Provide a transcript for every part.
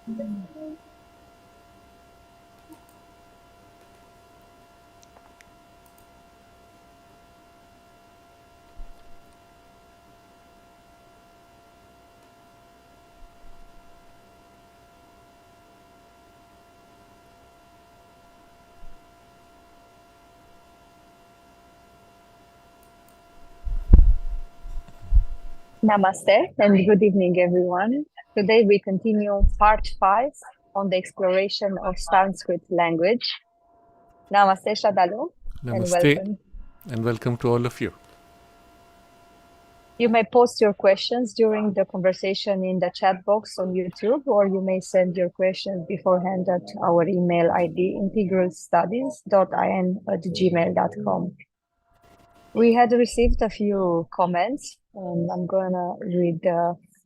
Namaste and good evening, everyone. Today we continue part 5 on the exploration of Sanskrit language. Namaste, Sraddhalu, and Namaste, welcome. and welcome to all of you. You may post your questions during the conversation in the chat box on YouTube, or you may send your questions beforehand at our email ID, integralstudies.in@gmail.com. We had received a few comments, and I'm going to read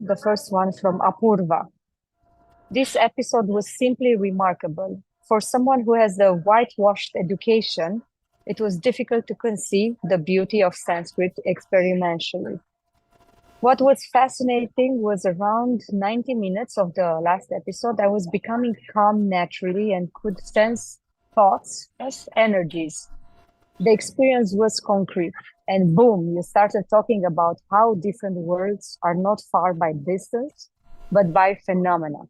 the first one from Apurva. This episode was simply remarkable. For someone who has a whitewashed education, it was difficult to conceive the beauty of Sanskrit experientially. What was fascinating was around 90 minutes of the last episode, I was becoming calm naturally and could sense thoughts as energies. The experience was concrete, and boom, you started talking about how different worlds are not far by distance, but by phenomena.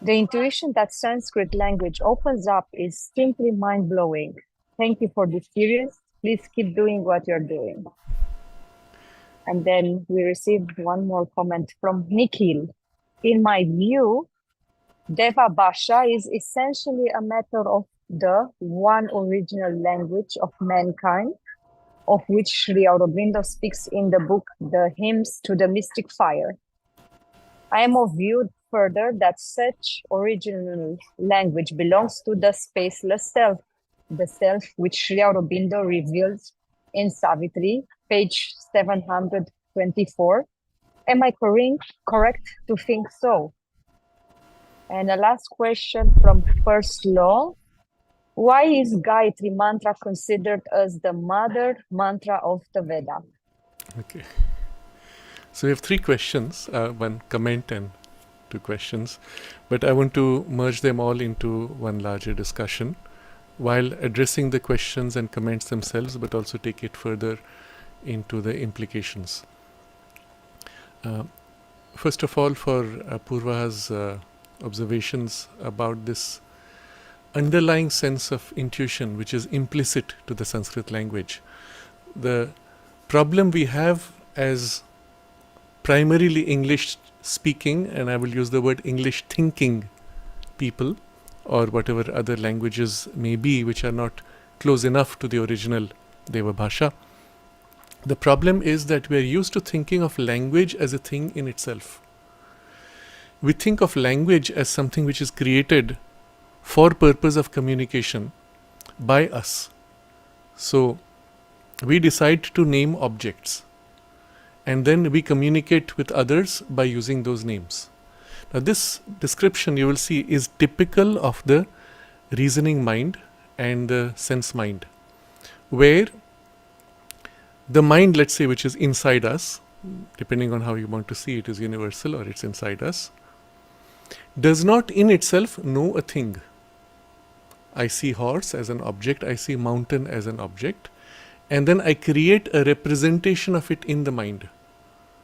The intuition that Sanskrit language opens up is simply mind-blowing. Thank you for this series. Please keep doing what you're doing. And then we received one more comment from Nikhil. In my view, Deva Bhasha is essentially a matter of the one original language of mankind, of which Sri Aurobindo speaks in the book The Hymns to the Mystic Fire. I am of view further that such original language belongs to the spaceless self, the self which Sri Aurobindo reveals in Savitri, page 724. Am I correct to think so? And a last question from First Law. Why is Gayatri Mantra considered as the mother mantra of the Veda? Okay. So we have 3 questions, one comment and 2 questions, but I want to merge them all into one larger discussion while addressing the questions and comments themselves, but also take it further into the implications. First of all, for Purva's observations about this underlying sense of intuition which is implicit to the Sanskrit language. The problem we have as primarily English speaking, and I will use the word English thinking people, or whatever other languages may be which are not close enough to the original Deva Bhasha. The problem is that we are used to thinking of language as a thing in itself. We think of language as something which is created for purpose of communication by us. So we decide to name objects, and then we communicate with others by using those names. Now this description, you will see, is typical of the reasoning mind and the sense mind, where the mind, let's say, which is inside us, depending on how you want to see it, is universal or it's inside us, does not in itself know a thing. I see horse as an object, I see mountain as an object, and then I create a representation of it in the mind.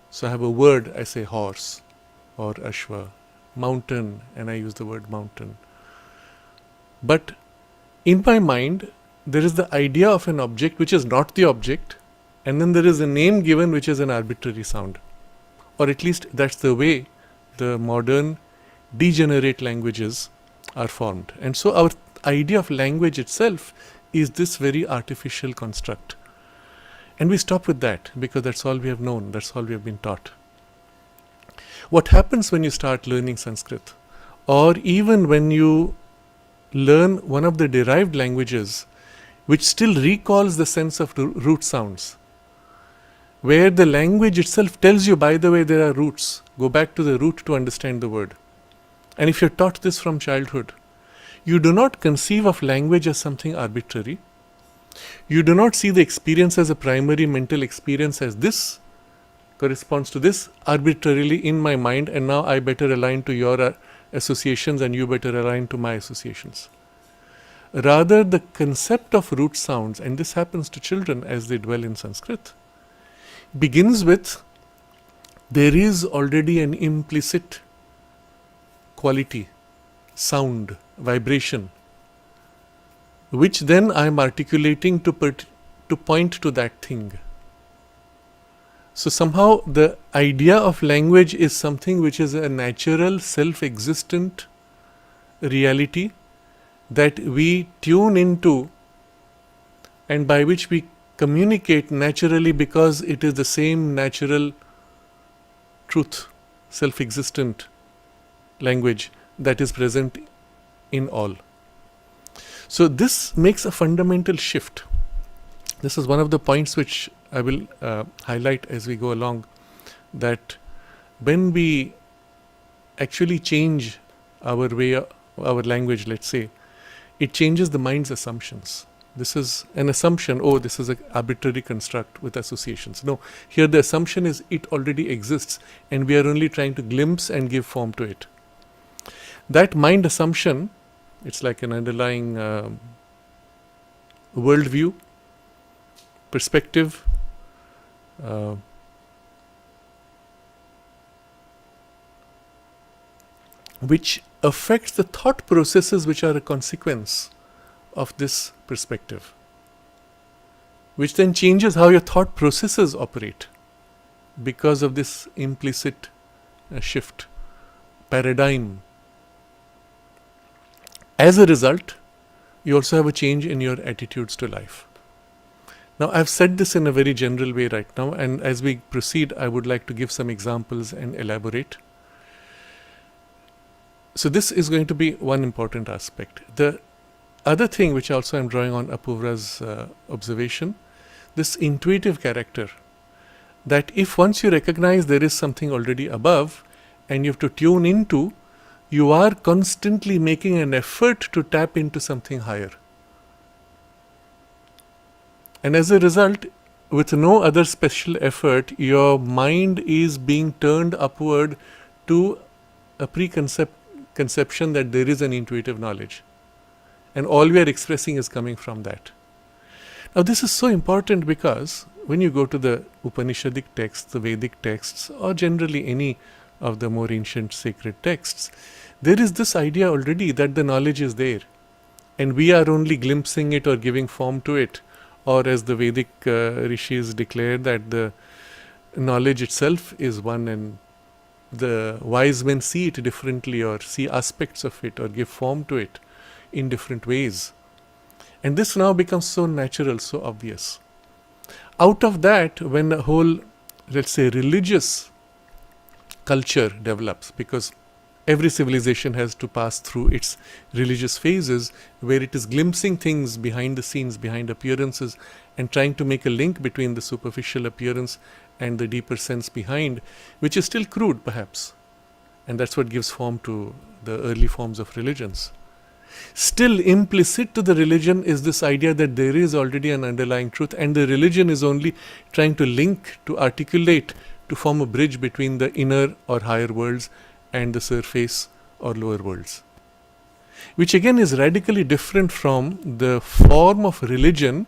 So I have a word, I say horse or ashwa, mountain, and I use the word mountain. But in my mind, there is the idea of an object which is not the object, and then there is a name given which is an arbitrary sound. Or at least that's the way the modern degenerate languages are formed. And so our idea of language itself is this very artificial construct. And we stop with that because that's all we have known, that's all we have been taught. What happens when you start learning Sanskrit, or even when you learn one of the derived languages which still recalls the sense of root sounds, where the language itself tells you, by the way, there are roots, go back to the root to understand the word. And if you're taught this from childhood, you do not conceive of language as something arbitrary. You do not see the experience as a primary mental experience, as this corresponds to this arbitrarily in my mind, and now I better align to your associations and you better align to my associations. Rather, the concept of root sounds, and this happens to children as they dwell in Sanskrit, begins with there is already an implicit quality, sound, vibration, which then I am articulating to point to that thing. So somehow the idea of language is something which is a natural, self-existent reality that we tune into and by which we communicate naturally because it is the same natural truth, self-existent language that is present in all. So this makes a fundamental shift. This is one of the points which I will highlight as we go along, that when we actually change our way, our language, let's say, it changes the mind's assumptions. This is an assumption, oh, this is an arbitrary construct with associations. No, here the assumption is it already exists and we are only trying to glimpse and give form to it. That mind assumption, it's like an underlying worldview, perspective, which affects the thought processes which are a consequence of this perspective, which then changes how your thought processes operate because of this implicit shift, paradigm. As a result, you also have a change in your attitudes to life. Now, I've said this in a very general way right now, and as we proceed, I would like to give some examples and elaborate. So this is going to be one important aspect. The other thing which also I'm drawing on Apurva's observation, this intuitive character, that if once you recognize there is something already above and you have to tune into, you are constantly making an effort to tap into something higher. And as a result, with no other special effort, your mind is being turned upward to a conception that there is an intuitive knowledge. And all we are expressing is coming from that. Now this is so important because when you go to the Upanishadic texts, the Vedic texts, or generally any of the more ancient sacred texts, there is this idea already that the knowledge is there. And we are only glimpsing it or giving form to it. Or as the Vedic rishis declare that the knowledge itself is one and the wise men see it differently or see aspects of it or give form to it in different ways. And this now becomes so natural, so obvious. Out of that, when a whole, let's say, religious culture develops, because every civilization has to pass through its religious phases where it is glimpsing things behind the scenes, behind appearances, and trying to make a link between the superficial appearance and the deeper sense behind, which is still crude perhaps. And that's what gives form to the early forms of religions. Still implicit to the religion is this idea that there is already an underlying truth and the religion is only trying to link, to articulate, to form a bridge between the inner or higher worlds and the surface or lower worlds. Which again is radically different from the form of religion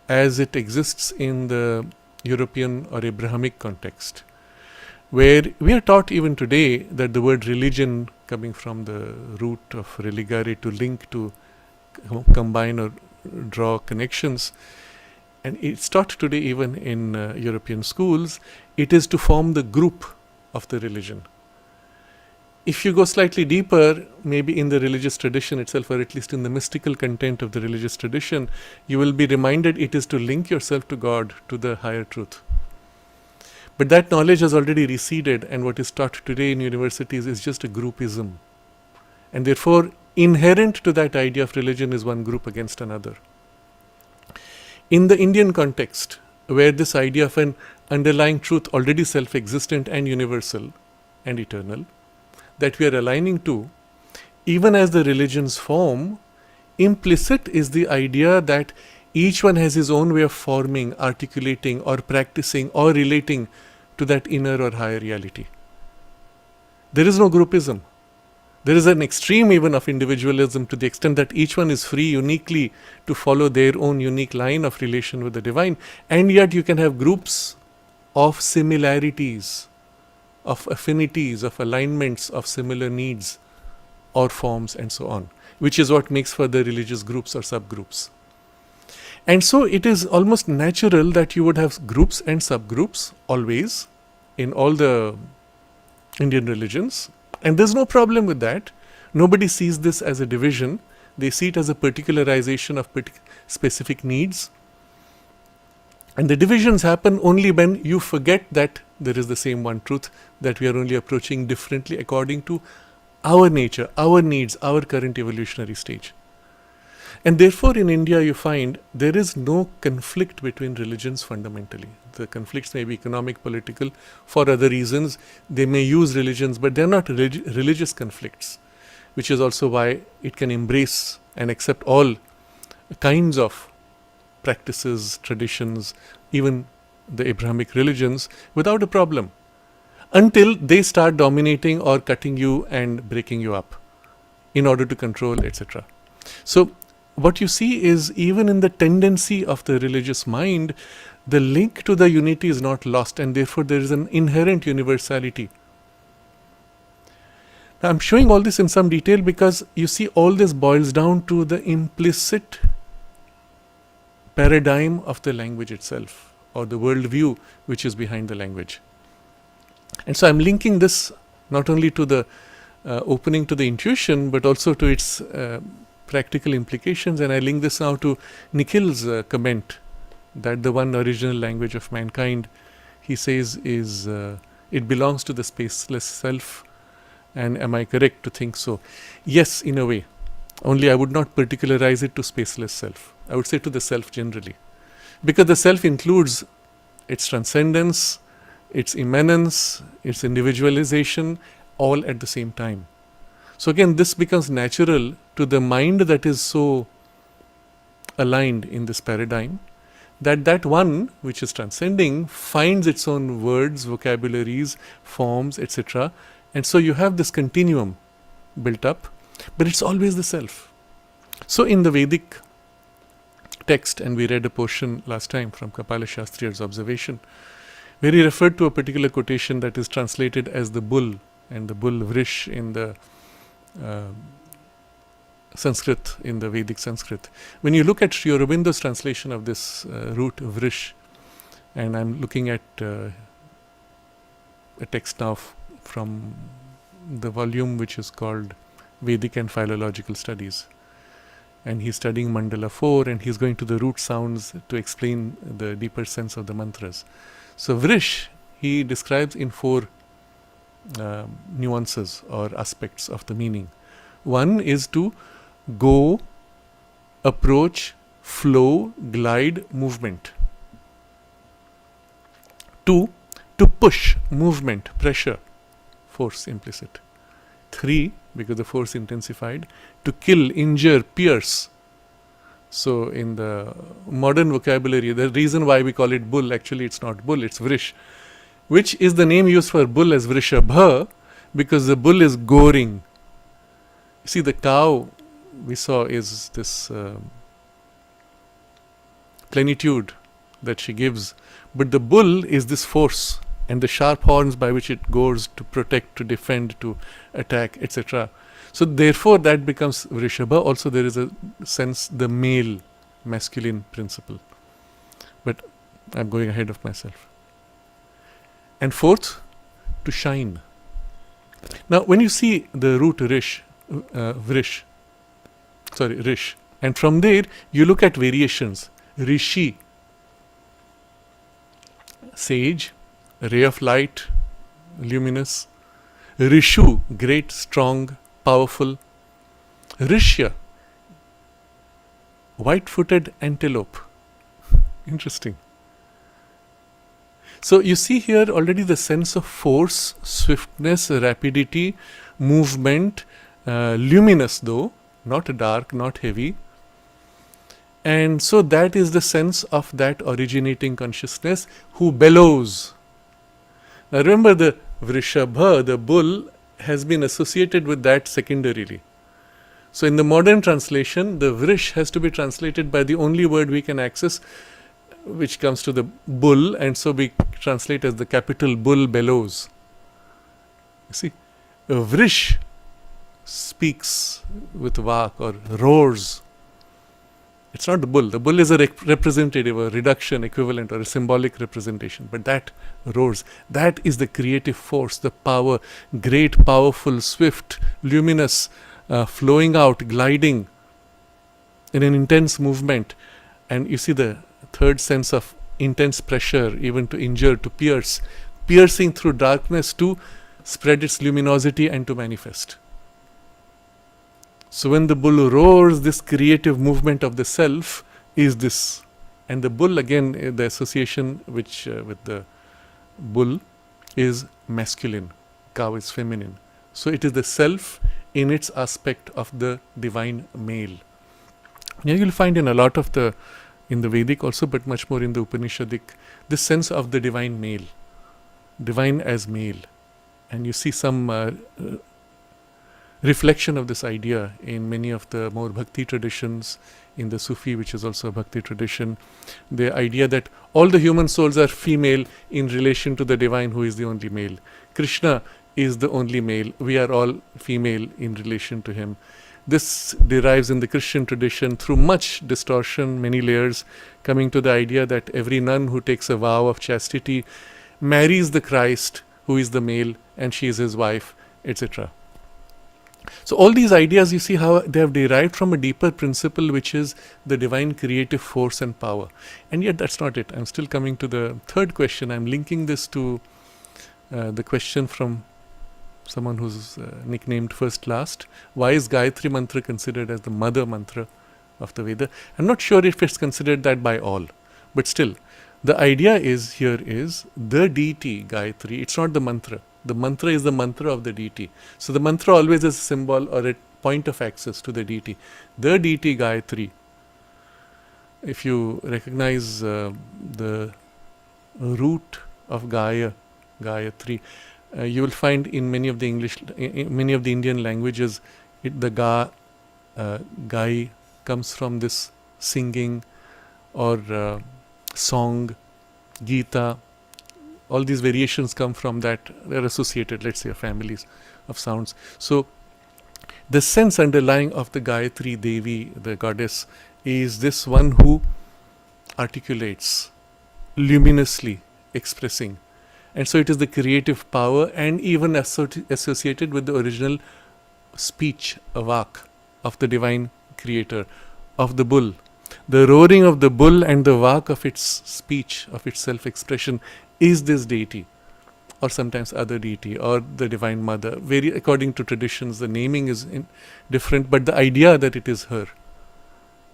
as it exists in the European or Abrahamic context, where we are taught even today that the word religion, coming from the root of religare, to link, to combine or draw connections, and it's taught today even in European schools, it is to form the group of the religion. If you go slightly deeper, maybe in the religious tradition itself, or at least in the mystical content of the religious tradition, you will be reminded it is to link yourself to God, to the higher truth. But that knowledge has already receded, and what is taught today in universities is just a groupism. And therefore, inherent to that idea of religion is one group against another. In the Indian context, where this idea of an underlying truth already self-existent and universal and eternal, that we are aligning to, even as the religions form, implicit is the idea that each one has his own way of forming, articulating or practicing or relating to that inner or higher reality. There is no groupism. There is an extreme even of individualism to the extent that each one is free uniquely to follow their own unique line of relation with the divine, and yet you can have groups of similarities, of affinities, of alignments, of similar needs or forms and so on, which is what makes for the religious groups or subgroups. And so it is almost natural that you would have groups and subgroups always in all the Indian religions, and there's no problem with that. Nobody sees this as a division. They see it as a particularization of specific needs. And the divisions happen only when you forget that there is the same one truth, that we are only approaching differently according to our nature, our needs, our current evolutionary stage. And therefore in India you find there is no conflict between religions fundamentally. The conflicts may be economic, political, for other reasons. They may use religions, but they are not religious conflicts, which is also why it can embrace and accept all kinds of practices, traditions, even the Abrahamic religions without a problem, until they start dominating or cutting you and breaking you up in order to control, etc. So what you see is, even in the tendency of the religious mind, the link to the unity is not lost, and therefore there is an inherent universality. Now I'm showing all this in some detail because you see all this boils down to the implicit paradigm of the language itself, or the worldview which is behind the language. And so I'm linking this not only to the opening to the intuition, but also to its practical implications. And I link this now to Nikhil's comment that the one original language of mankind, he says, is it belongs to the spaceless self. And am I correct to think so? Yes, in a way. Only I would not particularize it to spaceless self. I would say to the self generally. Because the self includes its transcendence, its immanence, its individualization, all at the same time. So again, this becomes natural to the mind that is so aligned in this paradigm, that one which is transcending finds its own words, vocabularies, forms, etc. And so you have this continuum built up, but it's always the self. So in the Vedic text, and we read a portion last time from Kapali Shastri's observation, where he referred to a particular quotation that is translated as the bull, and the bull vrish in the Sanskrit, in the Vedic Sanskrit. When you look at Sri Aurobindo's translation of this root vrish, and I'm looking at a text now from the volume which is called Vedic and Philological Studies, and he's studying Mandala 4, and he's going to the root sounds to explain the deeper sense of the mantras. So vrish, he describes in 4 nuances or aspects of the meaning. One is to go, approach, flow, glide, movement. 2, to push, movement, pressure, force implicit. 3, because the force intensified, to kill, injure, pierce. So in the modern vocabulary, the reason why we call it bull, actually it's not bull, it's vrish, which is the name used for bull as vrishabha, because the bull is goring. See, the cow we saw is this plenitude that she gives, but the bull is this force and the sharp horns by which it goes to protect, to defend, to attack, etc. So therefore that becomes vrishabha. Also there is a sense, the male, masculine principle. But I'm going ahead of myself. And 4th, to shine. Now when you see the root rish, rish, and from there you look at variations. Rishi, sage, ray of light, luminous. Rishu, great, strong, powerful. Rishya, white-footed antelope. Interesting. So you see here already the sense of force, swiftness, rapidity, movement, luminous though, not dark, not heavy. And so that is the sense of that originating consciousness who bellows. Now remember, the vrishabha, the bull, has been associated with that secondarily. So in the modern translation, the vrish has to be translated by the only word we can access, which comes to the bull, and so we translate as the capital bull bellows. You see, a vrish speaks with vak or roars. It's not the bull. The bull is a representative, a reduction equivalent, or a symbolic representation. But that roars. That is the creative force, the power, great, powerful, swift, luminous, flowing out, gliding in an intense movement. And you see the third sense of intense pressure, even to injure, to pierce, piercing through darkness to spread its luminosity and to manifest. So when the bull roars, this creative movement of the self is this. And the bull, again, the association which with the bull is masculine, cow is feminine. So it is the self in its aspect of the divine male. Now you'll find in a lot of in the Vedic also, but much more in the Upanishadic, this sense of the divine male, divine as male. And you see some reflection of this idea in many of the more bhakti traditions, in the Sufi, which is also a bhakti tradition, the idea that all the human souls are female in relation to the divine who is the only male. Krishna is the only male. We are all female in relation to him. This derives in the Christian tradition through much distortion, many layers, coming to the idea that every nun who takes a vow of chastity marries the Christ who is the male and she is his wife, etc. So all these ideas, you see how they have derived from a deeper principle, which is the divine creative force and power. And yet that's not it. I'm still coming to the third question. I'm linking this to the question from someone who's nicknamed First Last. Why is Gayatri Mantra considered as the mother mantra of the Veda? I'm not sure if it's considered that by all. But still, the idea is here is the deity Gayatri. It's not the mantra. The mantra is the mantra of the deity. So the mantra always is a symbol or a point of access to the deity. The deity Gayatri. If you recognize the root of Gaya, Gayatri, you will find in many of the many of the Indian languages, the Gai comes from this singing or song, Gita. All these variations come from that. They're associated, let's say, families of sounds. So the sense underlying of the Gayatri Devi, the goddess, is this one who articulates, luminously expressing. And so it is the creative power and even associated with the original speech, vak, of the divine creator, of the bull. The roaring of the bull and the vak of its speech, of its self-expression, is this deity, or sometimes other deity, or the divine mother. According to traditions, the naming is different, but the idea that it is her,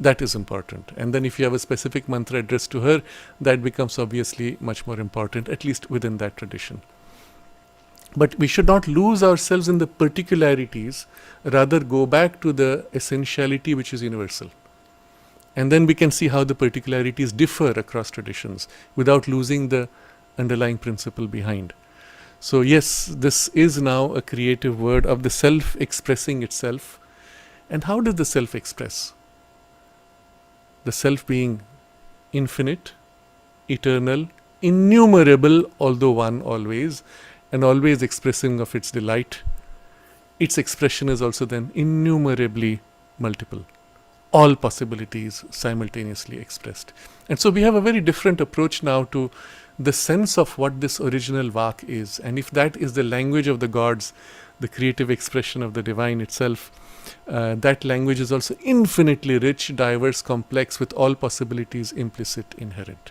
that is important. And then if you have a specific mantra addressed to her, that becomes obviously much more important, at least within that tradition. But we should not lose ourselves in the particularities, rather go back to the essentiality which is universal. And then we can see how the particularities differ across traditions without losing the underlying principle behind. So yes, this is now a creative word of the self expressing itself. And how does the self express? The self being infinite, eternal, innumerable, although one always, and always expressing of its delight. Its expression is also then innumerably multiple. All possibilities simultaneously expressed. And so we have a very different approach now to the sense of what this original vak is. And if that is the language of the gods, the creative expression of the divine itself, that language is also infinitely rich, diverse, complex, with all possibilities implicit, inherent.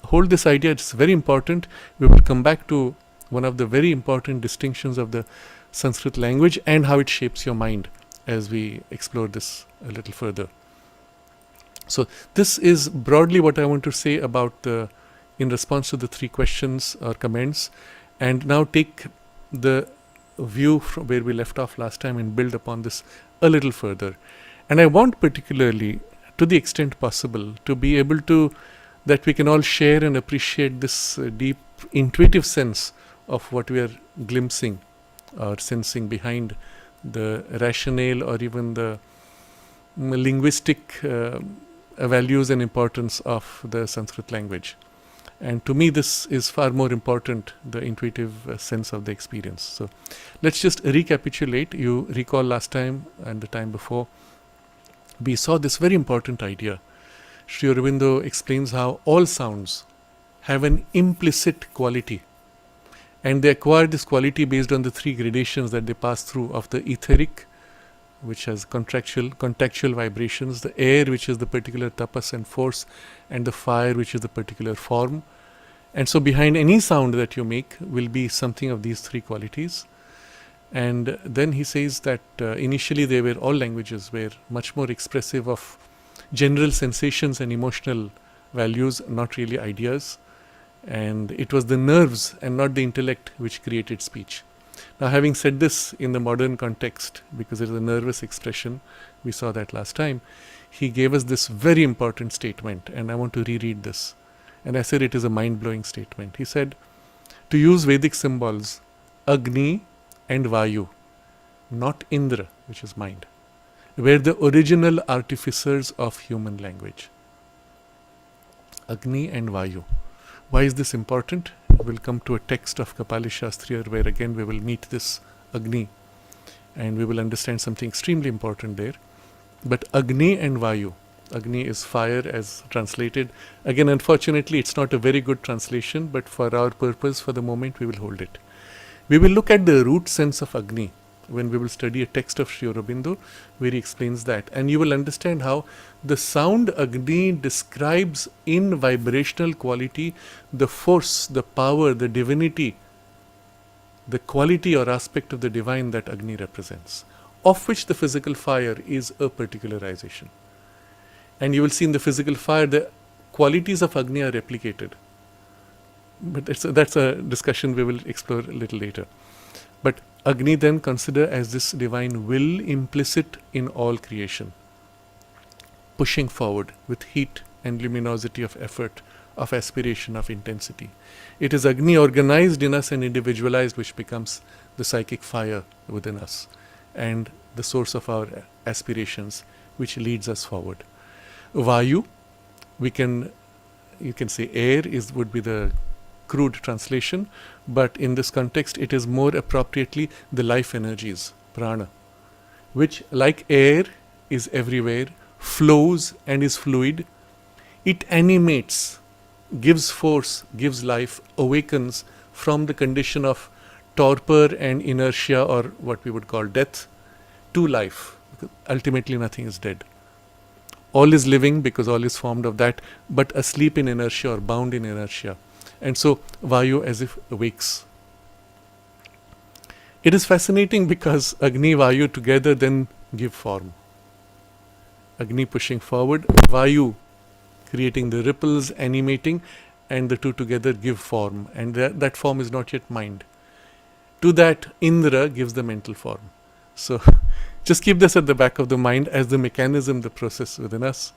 Hold this idea, it's very important. We will come back to one of the very important distinctions of the Sanskrit language and how it shapes your mind as we explore this a little further. So this is broadly what I want to say about in response to the three questions or comments, and now take the view from where we left off last time and build upon this a little further. And I want particularly, to the extent possible, to be able to, that we can all share and appreciate this deep intuitive sense of what we are glimpsing or sensing behind the rationale or even the linguistic values and importance of the Sanskrit language. And to me, this is far more important, the intuitive sense of the experience. So let's just recapitulate. You recall last time and the time before, we saw this very important idea. Sri Aurobindo explains how all sounds have an implicit quality, and they acquire this quality based on the three gradations that they pass through of the etheric, which has contactual vibrations, the air, which is the particular tapas and force, and the fire, which is the particular form. And so behind any sound that you make will be something of these three qualities. And then he says that initially all languages were much more expressive of general sensations and emotional values, not really ideas. And it was the nerves and not the intellect which created speech. Now, having said this in the modern context, because it is a nervous expression, we saw that last time, he gave us this very important statement, and I want to reread this. And I said it is a mind-blowing statement. He said, to use Vedic symbols, Agni and Vayu, not Indra, which is mind, were the original artificers of human language. Agni and Vayu. Why is this important? We'll come to a text of Kapali Shastri where again we will meet this Agni and we will understand something extremely important there. But Agni and Vayu. Agni is fire as translated. Again, unfortunately, it's not a very good translation, but for our purpose, for the moment, we will hold it. We will look at the root sense of Agni when we will study a text of Sri Aurobindo where he explains that. And you will understand how the sound Agni describes in vibrational quality the force, the power, the divinity, the quality or aspect of the divine that Agni represents, of which the physical fire is a particularization. And you will see in the physical fire the qualities of Agni are replicated. But that's a discussion we will explore a little later. But Agni then consider as this divine will implicit in all creation, pushing forward with heat and luminosity of effort, of aspiration, of intensity. It is Agni organized in us and individualized which becomes the psychic fire within us and the source of our aspirations which leads us forward. Vayu, you can say air would be the crude translation, but in this context it is more appropriately the life energies, prana, which like air is everywhere, flows and is fluid. It animates, gives force, gives life, awakens from the condition of torpor and inertia, or what we would call death, to life. Because ultimately nothing is dead. All is living because all is formed of that, but asleep in inertia or bound in inertia. And so Vayu as if awakes. It is fascinating because Agni, Vayu together then give form. Agni pushing forward, Vayu creating the ripples, animating, and the two together give form. And that form is not yet mind. To that, Indra gives the mental form. So just keep this at the back of the mind as the mechanism, the process within us.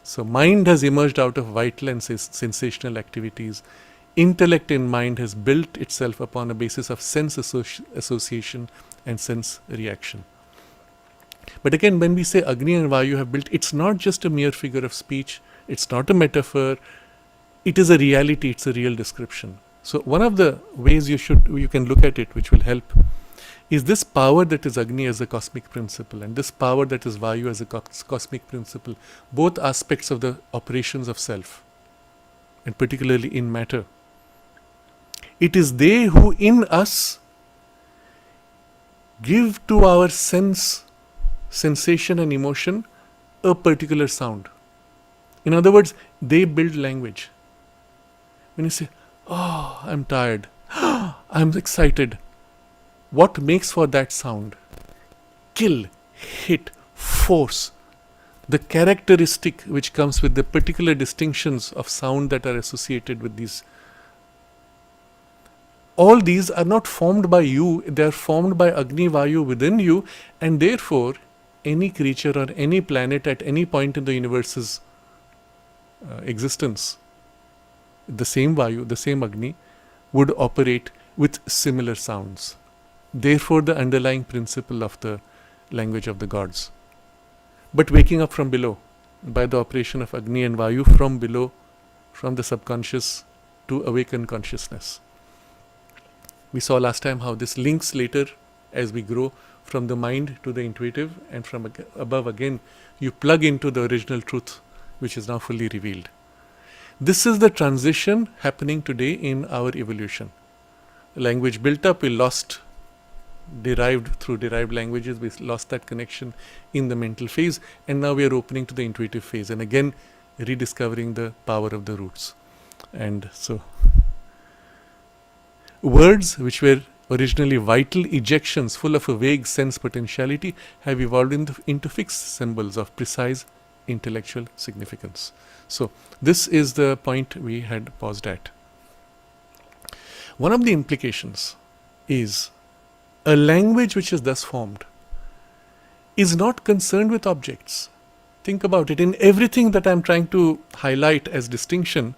So mind has emerged out of vital and sensational activities. Intellect in mind has built itself upon a basis of sense association and sense reaction. But again, when we say Agni and Vayu have built, it's not just a mere figure of speech, it's not a metaphor, it is a reality, it's a real description. So one of the ways you can look at it, which will help, is this power that is Agni as a cosmic principle and this power that is Vayu as a cosmic principle, both aspects of the operations of self, and particularly in matter. It is they who in us give to our sensation and emotion a particular sound. In other words, they build language. When you say, oh, I'm tired, I'm excited, what makes for that sound? Kill, hit, force. The characteristic which comes with the particular distinctions of sound that are associated with these. All these are not formed by you, they are formed by Agni Vayu within you, and therefore any creature or any planet at any point in the universe's existence, the same Vayu, the same Agni, would operate with similar sounds. therefore the underlying principle of the language of the gods. But waking up from below, by the operation of Agni and Vayu, from below, from the subconscious to awaken consciousness. We saw last time how this links later as we grow from the mind to the intuitive, and from above again you plug into the original truth, which is now fully revealed. This is the transition happening today in our evolution. Language built up, we lost, derived through derived languages, we lost that connection in the mental phase, and now we are opening to the intuitive phase, and again rediscovering the power of the roots. And so words which were originally vital ejections full of a vague sense potentiality have evolved into fixed symbols of precise intellectual significance. So this is the point we had paused at. One of the implications is a language which is thus formed is not concerned with objects. Think about it. In everything that I am trying to highlight as distinction,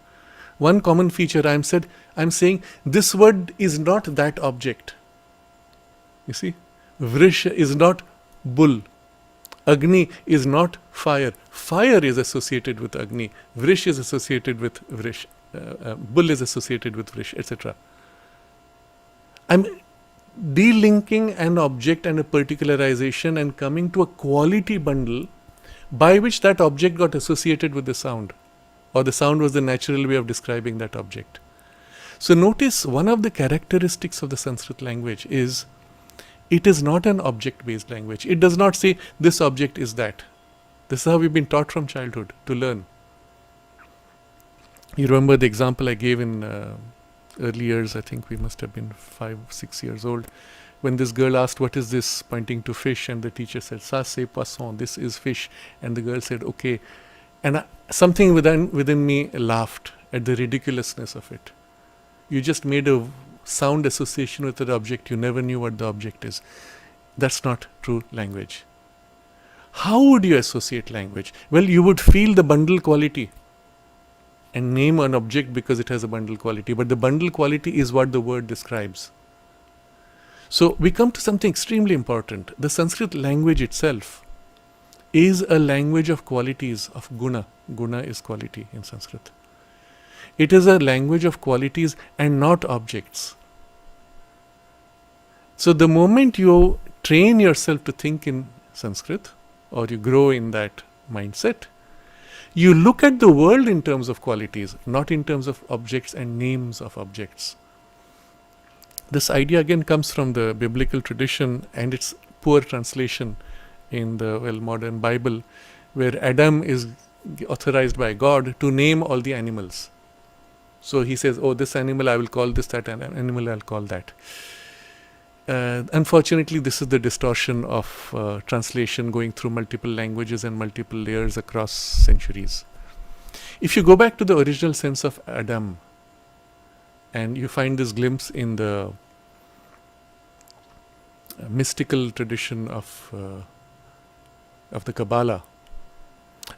one common feature I am saying this word is not that object. You see, Vrish is not bull. Agni is not fire. Fire is associated with Agni. Vrish is associated with Vrish. Bull is associated with Vrish, etc. I'm delinking an object and a particularization and coming to a quality bundle by which that object got associated with the sound, or the sound was the natural way of describing that object. So notice one of the characteristics of the Sanskrit language is it is not an object-based language. It does not say this object is that. This is how we've been taught from childhood to learn. You remember the example I gave in early years, I think we must have been 5-6 years old, when this girl asked, what is this, pointing to fish, and the teacher said, ça c'est poisson, this is fish, and the girl said, okay. And something within me laughed at the ridiculousness of it. You just made a sound association with the object, you never knew what the object is. That's not true language. How would you associate language? Well, you would feel the bundle quality and name an object because it has a bundle quality. But the bundle quality is what the word describes. So we come to something extremely important. The Sanskrit language itself is a language of qualities, of guna. Guna is quality in Sanskrit. It is a language of qualities and not objects. So the moment you train yourself to think in Sanskrit, or you grow in that mindset, you look at the world in terms of qualities, not in terms of objects and names of objects. This idea again comes from the biblical tradition and its poor translation in the modern Bible, where Adam is authorized by God to name all the animals. So he says, oh, this animal I will call this, that animal I will call that. Unfortunately, this is the distortion of translation going through multiple languages and multiple layers across centuries. If you go back to the original sense of Adam, and you find this glimpse in the mystical tradition of the Kabbalah,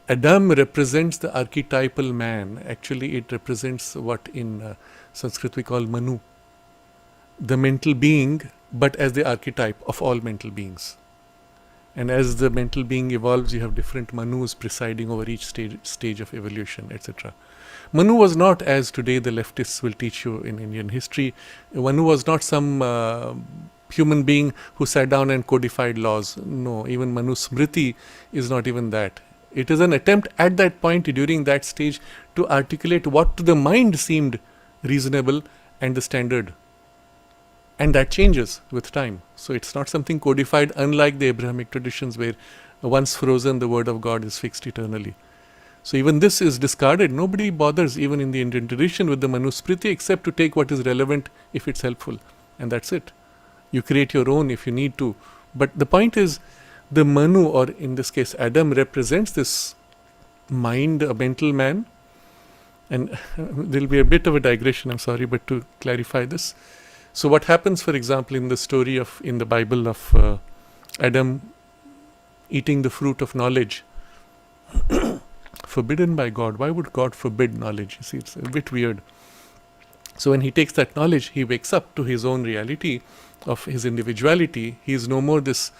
Adam represents the archetypal man. Actually, it represents what in Sanskrit we call Manu, the mental being, but as the archetype of all mental beings. And as the mental being evolves, you have different Manus presiding over each stage of evolution, etc. Manu was not, as today the leftists will teach you in Indian history, Manu was not some human being who sat down and codified laws. No, even Manu Smriti is not even that. It is an attempt at that point during that stage to articulate what to the mind seemed reasonable and the standard. And that changes with time. So it's not something codified, unlike the Abrahamic traditions where once frozen the word of God is fixed eternally. So even this is discarded. Nobody bothers even in the Indian tradition with the Manusmriti except to take what is relevant if it's helpful. And that's it. You create your own if you need to. But the point is, the Manu, or in this case Adam, represents this mind, a mental man. And there will be a bit of a digression, I'm sorry, but to clarify this. So what happens, for example, in the story in the Bible of Adam eating the fruit of knowledge, forbidden by God. Why would God forbid knowledge? You see, it's a bit weird. So when he takes that knowledge, he wakes up to his own reality of his individuality. He is no more this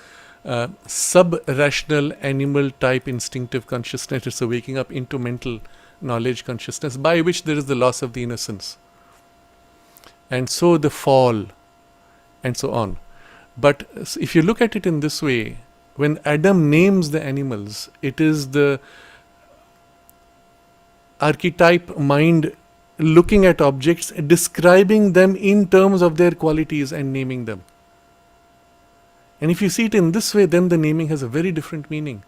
sub-rational animal type instinctive consciousness. It's a waking up into mental knowledge consciousness, by which there is the loss of the innocence. And so the fall, and so on. But if you look at it in this way, when Adam names the animals, it is the archetype mind looking at objects, describing them in terms of their qualities and naming them. And if you see it in this way, then the naming has a very different meaning.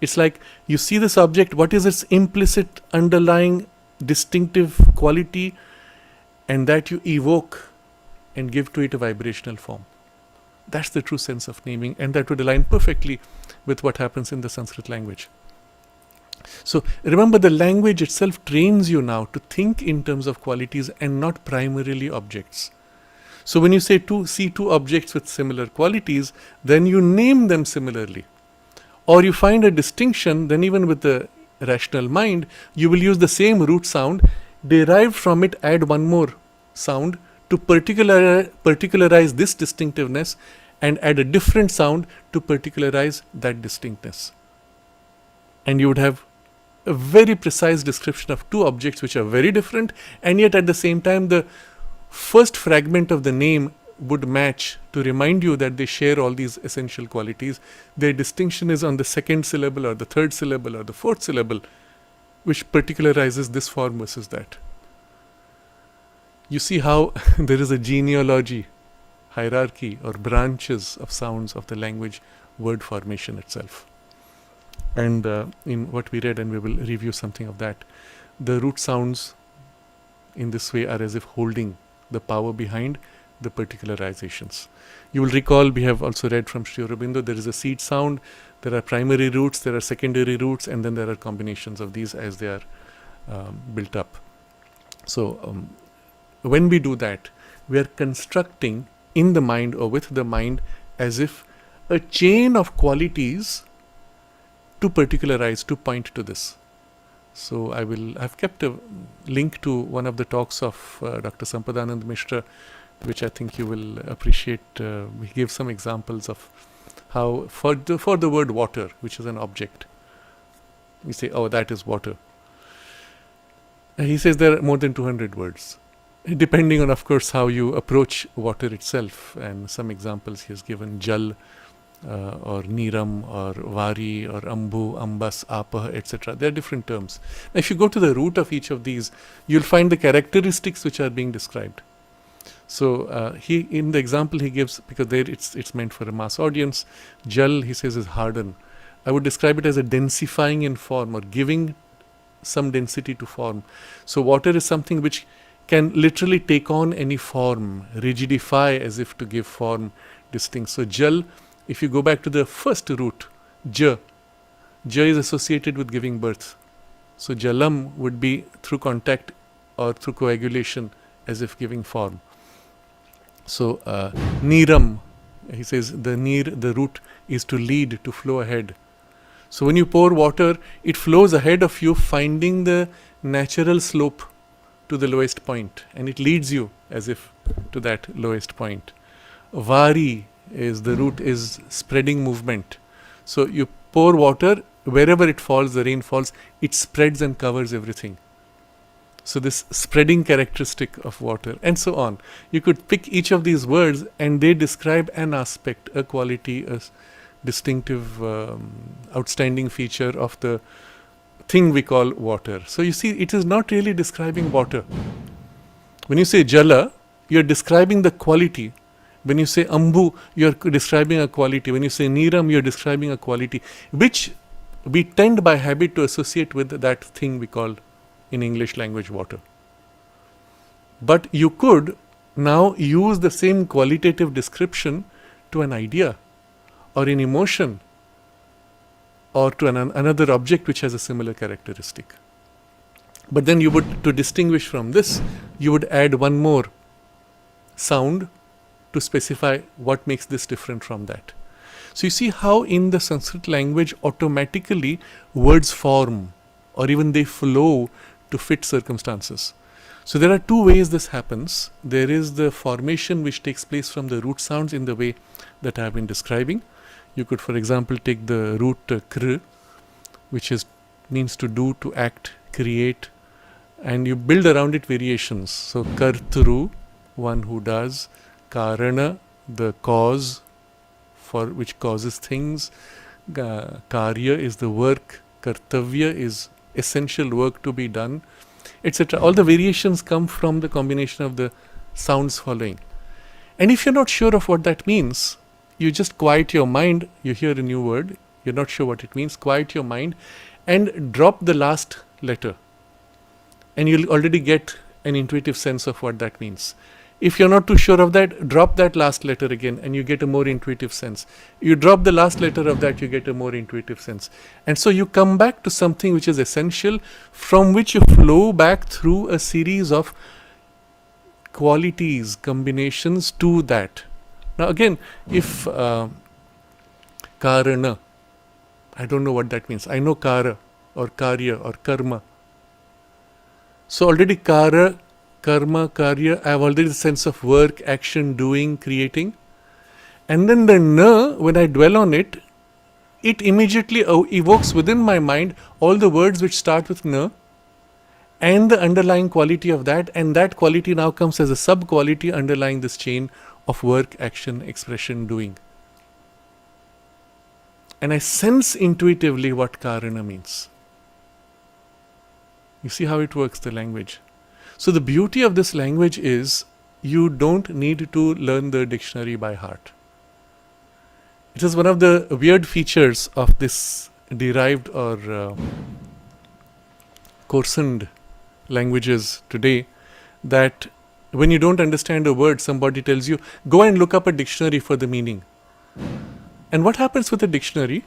It's like you see this object, what is its implicit underlying distinctive quality, and that you evoke and give to it a vibrational form. That's the true sense of naming, and that would align perfectly with what happens in the Sanskrit language. So remember, the language itself trains you now to think in terms of qualities and not primarily objects. So when you say see two objects with similar qualities, then you name them similarly. Or you find a distinction, then even with the rational mind, you will use the same root sound, derive from it, add one more sound to particularize this distinctiveness, and add a different sound to particularize that distinctness. And you would have a very precise description of two objects which are very different, and yet at the same time the first fragment of the name would match to remind you that they share all these essential qualities. Their distinction is on the second syllable or the third syllable or the fourth syllable, which particularizes this form versus that. You see how there is a genealogy, hierarchy or branches of sounds of the language word formation itself. And in what we read, and we will review something of that, the root sounds in this way are as if holding the power behind the particularizations. You will recall, we have also read from Sri Aurobindo, there is a seed sound, there are primary roots, there are secondary roots, and then there are combinations of these as they are built up. So when we do that, we are constructing in the mind or with the mind as if a chain of qualities to particularize, to point to this. So I've kept a link to one of the talks of Dr. Sampadanand Mishra, which I think you will appreciate. He gave some examples of how for the word water, which is an object, we say, oh, that is water. And he says there are more than 200 words, depending on, of course, how you approach water itself. And some examples he has given: jal, or niram, or vari, or ambu, ambas, apah, etc. There are different terms. Now, if you go to the root of each of these, you'll find the characteristics which are being described. So he, in the example he gives, because there it's meant for a mass audience, jal, he says, is harden. I would describe it as a densifying in form, or giving some density to form. So water is something which can literally take on any form, rigidify as if to give form distinct. So jal, if you go back to the first root, ja is associated with giving birth. So jalam would be through contact or through coagulation, as if giving form. So niram, he says, the root is to lead, to flow ahead. So when you pour water, it flows ahead of you, finding the natural slope to the lowest point, and it leads you as if to that lowest point. Vari is the root, is spreading movement. So you pour water, wherever it falls, the rain falls, it spreads and covers everything. So this spreading characteristic of water, and so on. You could pick each of these words and they describe an aspect, a quality, a distinctive, outstanding feature of the thing we call water. So you see, it is not really describing water. When you say jala, you are describing the quality. When you say ambu, you are describing a quality. When you say niram, you are describing a quality, which we tend by habit to associate with that thing we call in English language water. But you could now use the same qualitative description to an idea or an emotion or to another object which has a similar characteristic. But then you would, to distinguish from this, you would add one more sound to specify what makes this different from that. So you see how in the Sanskrit language automatically words form, or even they flow to fit circumstances. So there are two ways this happens. There is the formation which takes place from the root sounds in the way that I have been describing. You could, for example, take the root kr, which means to do, to act, create, and you build around it variations. So kartru, one who does; karana, the cause for which causes things; karya is the work; kartavya is essential work to be done, etc. All the variations come from the combination of the sounds following. And if you're not sure of what that means, you just quiet your mind. You hear a new word, you're not sure what it means, quiet your mind and drop the last letter, and you'll already get an intuitive sense of what that means. If you're not too sure of that, drop that last letter again and you get a more intuitive sense. You drop the last letter of that, you get a more intuitive sense. And so you come back to something which is essential, from which you flow back through a series of qualities, combinations to that. Now again, if karana, I don't know what that means. I know kara or karya or karma. So already kara, karma, karya, I have already the sense of work, action, doing, creating. And then the na, when I dwell on it, it immediately evokes within my mind all the words which start with na and the underlying quality of that, and that quality now comes as a sub-quality underlying this chain of work, action, expression, doing. And I sense intuitively what karana means. You see how it works, the language. So the beauty of this language is you don't need to learn the dictionary by heart. It is one of the weird features of this derived or coarsened languages today, that when you don't understand a word, somebody tells you, go and look up a dictionary for the meaning. And what happens with a dictionary?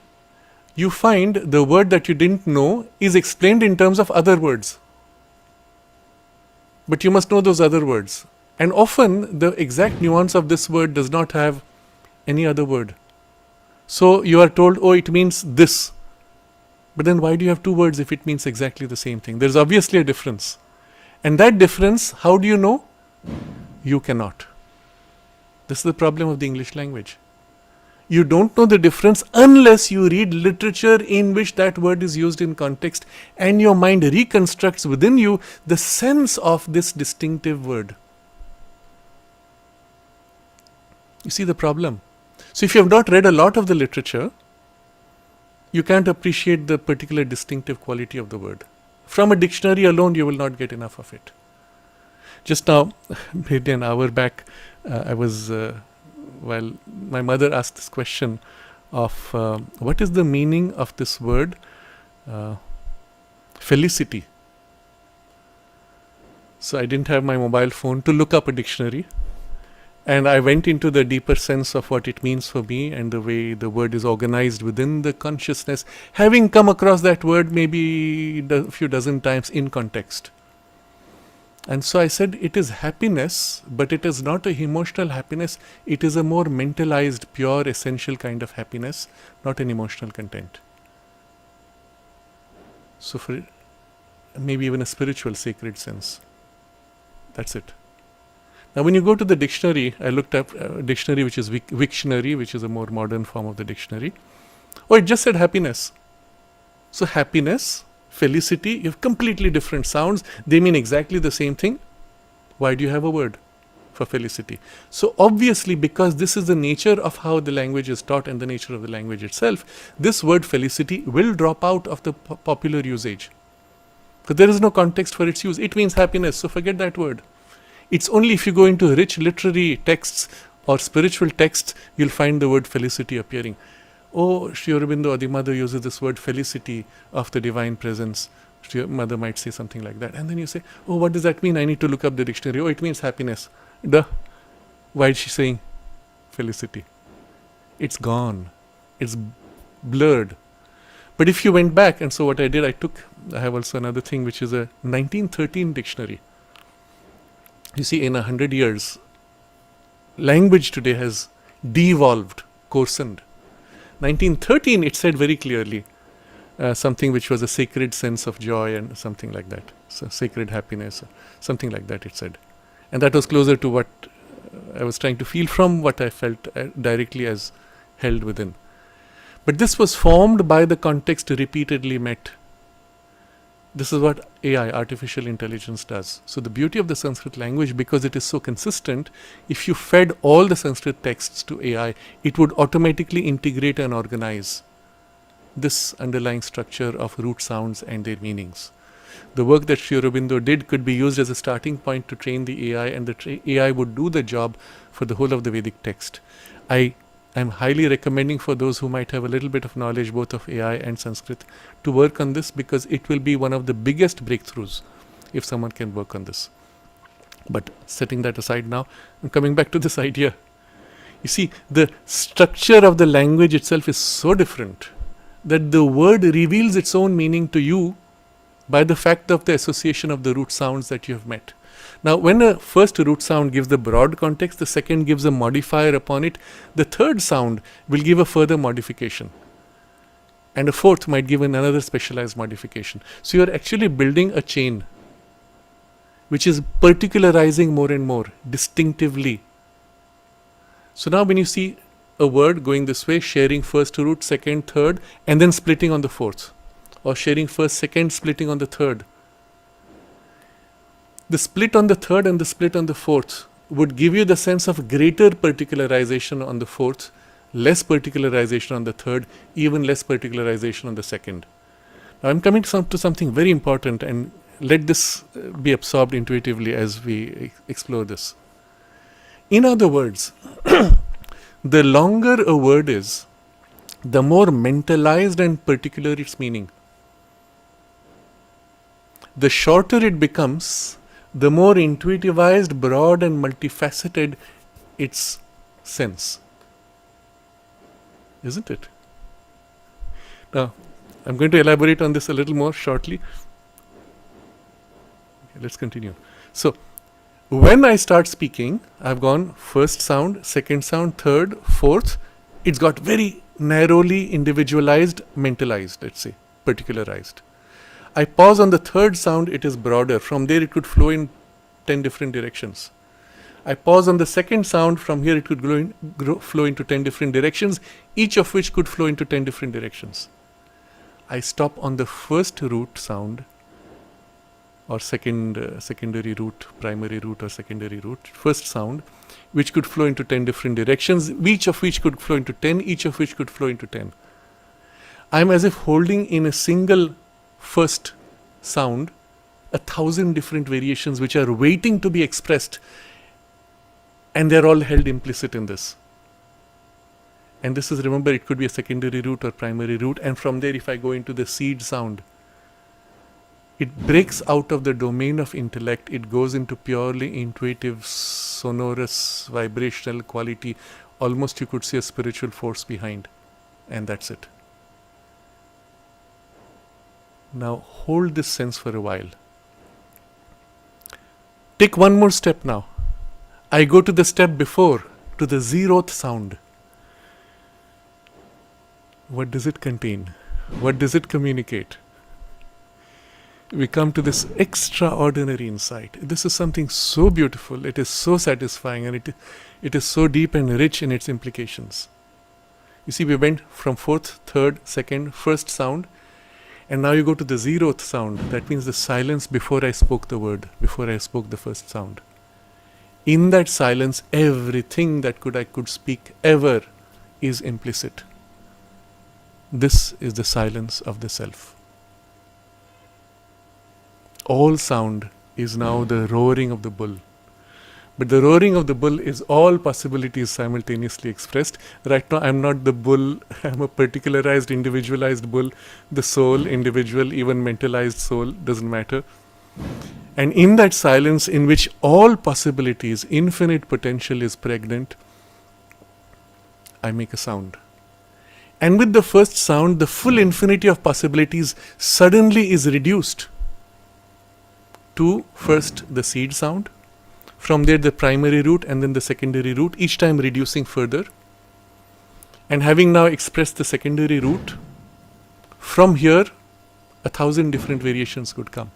You find the word that you didn't know is explained in terms of other words. But you must know those other words. And often the exact nuance of this word does not have any other word. So you are told, oh, it means this. But then why do you have two words if it means exactly the same thing? There's obviously a difference. And that difference, how do you know? You cannot. This is the problem of the English language. You don't know the difference unless you read literature in which that word is used in context, and your mind reconstructs within you the sense of this distinctive word. You see the problem? So if you have not read a lot of the literature, you can't appreciate the particular distinctive quality of the word. From a dictionary alone, you will not get enough of it. Just now, maybe an hour back, I was... while my mother asked this question of what is the meaning of this word felicity. So I didn't have my mobile phone to look up a dictionary, and I went into the deeper sense of what it means for me and the way the word is organized within the consciousness, having come across that word maybe a few dozen times in context. And so I said, it is happiness, but it is not a emotional happiness. It is a more mentalized, pure, essential kind of happiness, not an emotional content. So for maybe even a spiritual, sacred sense. That's it. Now when you go to the dictionary, I looked up a dictionary which is Wiktionary, which is a more modern form of the dictionary. Oh, it just said happiness. So happiness, felicity, you have completely different sounds. They mean exactly the same thing. Why do you have a word for felicity? So obviously, because this is the nature of how the language is taught and the nature of the language itself, this word felicity will drop out of the popular usage. But there is no context for its use. It means happiness, so forget that word. It's only if you go into rich literary texts or spiritual texts, you'll find the word felicity appearing. Oh, Sri Aurobindo or the mother uses this word felicity of the divine presence. Sri mother might say something like that. And then you say, oh, what does that mean? I need to look up the dictionary. Oh, it means happiness. Duh. Why is she saying felicity? It's gone. It's blurred. But if you went back, and so what I did, I have also another thing which is a 1913 dictionary. You see, in 100 years, language today has devolved, coarsened. 1913, it said very clearly something which was a sacred sense of joy and something like that. so sacred happiness, something like that it said. And that was closer to what I was trying to feel from what I felt directly as held within. But this was formed by the context repeatedly met. This is what AI, artificial intelligence, does. So the beauty of the Sanskrit language, because it is so consistent, if you fed all the Sanskrit texts to AI, it would automatically integrate and organize this underlying structure of root sounds and their meanings. The work that Sri Aurobindo did could be used as a starting point to train the AI, and the AI would do the job for the whole of the Vedic text. I am highly recommending for those who might have a little bit of knowledge both of AI and Sanskrit to work on this, because it will be one of the biggest breakthroughs if someone can work on this. But setting that aside now, I'm coming back to this idea. You see, the structure of the language itself is so different that the word reveals its own meaning to you by the fact of the association of the root sounds that you have met. Now, when a first root sound gives the broad context, the second gives a modifier upon it, the third sound will give a further modification. And a fourth might give another specialized modification. So you are actually building a chain which is particularizing more and more, distinctively. So now when you see a word going this way, sharing first root, second, third, and then splitting on the fourth, or sharing first, second, splitting on the third. The split on the third and the split on the fourth would give you the sense of greater particularization on the fourth, less particularization on the third, even less particularization on the second. Now I'm coming to something very important, and let this be absorbed intuitively as we explore this. In other words, the longer a word is, the more mentalized and particular its meaning. The shorter it becomes, the more intuitivized, broad and multifaceted its sense. Isn't it? Now, I'm going to elaborate on this a little more shortly. Okay, let's continue. So, when I start speaking, I've gone first sound, second sound, third, fourth. It's got very narrowly individualized, mentalized, let's say, particularized. I pause on the third sound, it is broader. From there it could flow in 10 different directions. I pause on the second sound, from here it could flow into 10 different directions, each of which could flow into 10 different directions. I stop on the first root sound, or secondary root, primary root or secondary root, first sound, which could flow into 10 different directions, each of which could flow into 10, each of which could flow into 10. I'm as if holding in a single first sound 1,000 different variations which are waiting to be expressed, and they're all held implicit in this. And this is, remember, it could be a secondary root or primary root, and from there if I go into the seed sound, it breaks out of the domain of intellect, it goes into purely intuitive, sonorous, vibrational quality. Almost you could see a spiritual force behind, and that's it. Now hold this sense for a while. Take one more step now. I go to the step before, to the zeroth sound. What does it contain? What does it communicate? We come to this extraordinary insight. This is something so beautiful, it is so satisfying, and it is so deep and rich in its implications. You see, we went from fourth, third, second, first sound, and now you go to the zeroth sound. That means the silence before I spoke the word, before I spoke the first sound. In that silence, everything that I could speak ever is implicit. This is the silence of the self. All sound is now the roaring of the bull. But the roaring of the bull is all possibilities simultaneously expressed. Right now I'm not the bull, I'm a particularized, individualized bull. The soul, individual, even mentalized soul, doesn't matter. And in that silence in which all possibilities, infinite potential is pregnant, I make a sound. And with the first sound, the full infinity of possibilities suddenly is reduced to first the seed sound, from there the primary root, and then the secondary root, each time reducing further. And having now expressed the secondary root, from here 1,000 different variations could come.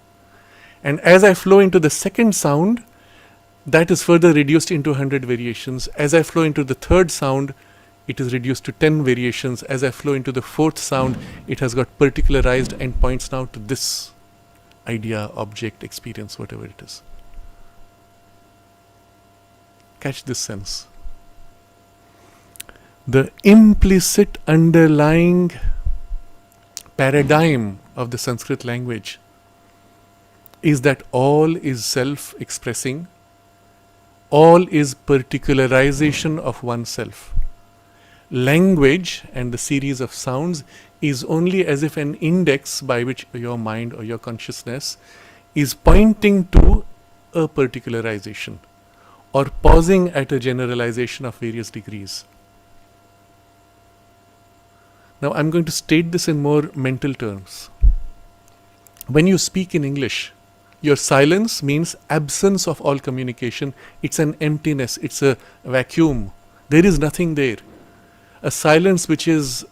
And as I flow into the second sound, that is further reduced into 100 variations. As I flow into the third sound, it is reduced to 10 variations. As I flow into the fourth sound, it has got particularized and points now to this idea, object, experience, whatever it is. Catch this sense. The implicit underlying paradigm of the Sanskrit language is that all is self-expressing, all is particularization of oneself. Language and the series of sounds is only as if an index by which your mind or your consciousness is pointing to a particularization or pausing at a generalization of various degrees. Now I'm going to state this in more mental terms. When you speak in English, your silence means absence of all communication. It's an emptiness, it's a vacuum. There is nothing there. A silence which is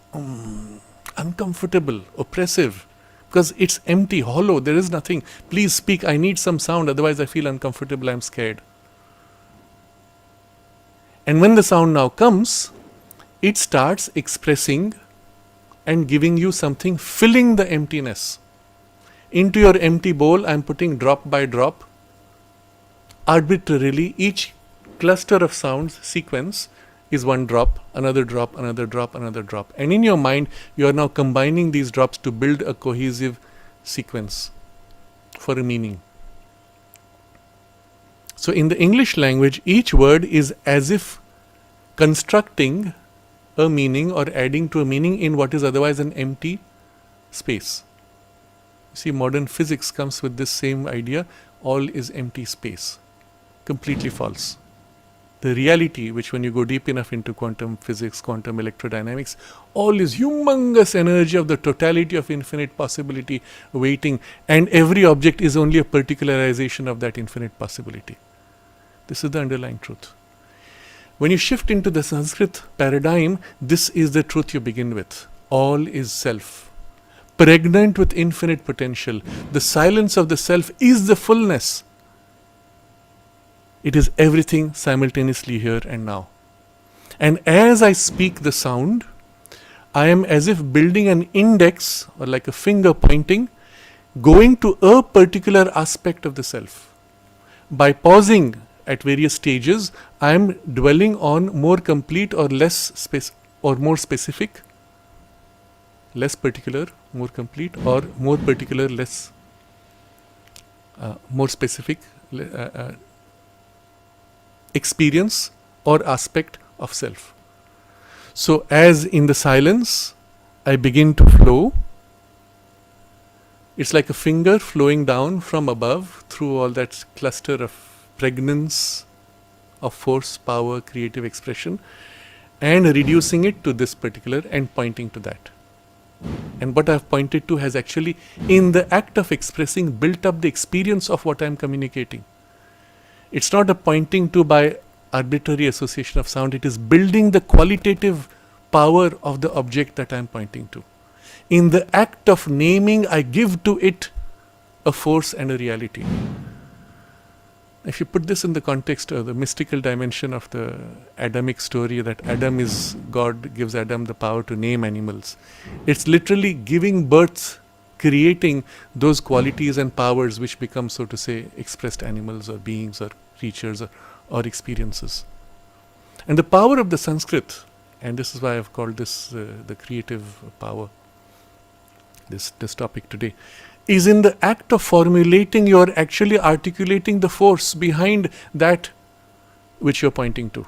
uncomfortable, oppressive, because it's empty, hollow, there is nothing. Please speak, I need some sound, otherwise I feel uncomfortable, I'm scared. And when the sound now comes, it starts expressing and giving you something, filling the emptiness. Into your empty bowl, I am putting drop by drop, arbitrarily, each cluster of sounds, sequence, is one drop, another drop, another drop, another drop. And in your mind, you are now combining these drops to build a cohesive sequence for a meaning. So in the English language, each word is as if constructing a meaning or adding to a meaning in what is otherwise an empty space. You see, modern physics comes with this same idea, all is empty space. Completely false. The reality, which when you go deep enough into quantum physics, quantum electrodynamics, all is humongous energy of the totality of infinite possibility waiting, and every object is only a particularization of that infinite possibility. This is the underlying truth. When you shift into the Sanskrit paradigm, this is the truth you begin with. All is self, pregnant with infinite potential. The silence of the self is the fullness. It is everything simultaneously here and now. And as I speak the sound, I am as if building an index or like a finger pointing, going to a particular aspect of the self. By pausing at various stages, I am dwelling on more complete or less or more specific, less particular, more complete, or more particular, less, more specific experience or aspect of self. So as in the silence, I begin to flow. It's like a finger flowing down from above through all that cluster of pregnance of force, power, creative expression, and reducing it to this particular and pointing to that. And what I've pointed to has actually, in the act of expressing, built up the experience of what I'm communicating. It's not a pointing to by arbitrary association of sound, it is building the qualitative power of the object that I'm pointing to. In the act of naming, I give to it a force and a reality. If you put this in the context of the mystical dimension of the Adamic story, that Adam is, God gives Adam the power to name animals. It's literally giving birth, creating those qualities and powers which become, so to say, expressed animals or beings or creatures or experiences. And the power of the Sanskrit, and this is why I've called this the creative power, this topic today, is in the act of formulating, you're actually articulating the force behind that which you're pointing to.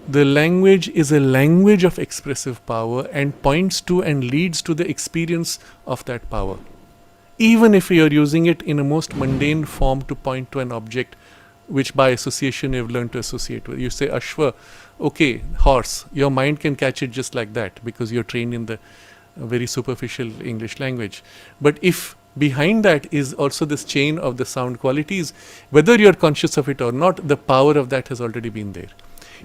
The language is a language of expressive power and points to and leads to the experience of that power. Even if you're using it in a most mundane form to point to an object which by association you've learned to associate with. You say Ashwa, okay, horse. Your mind can catch it just like that because you're trained in the very superficial English language. But if behind that is also this chain of the sound qualities, whether you're conscious of it or not, the power of that has already been there.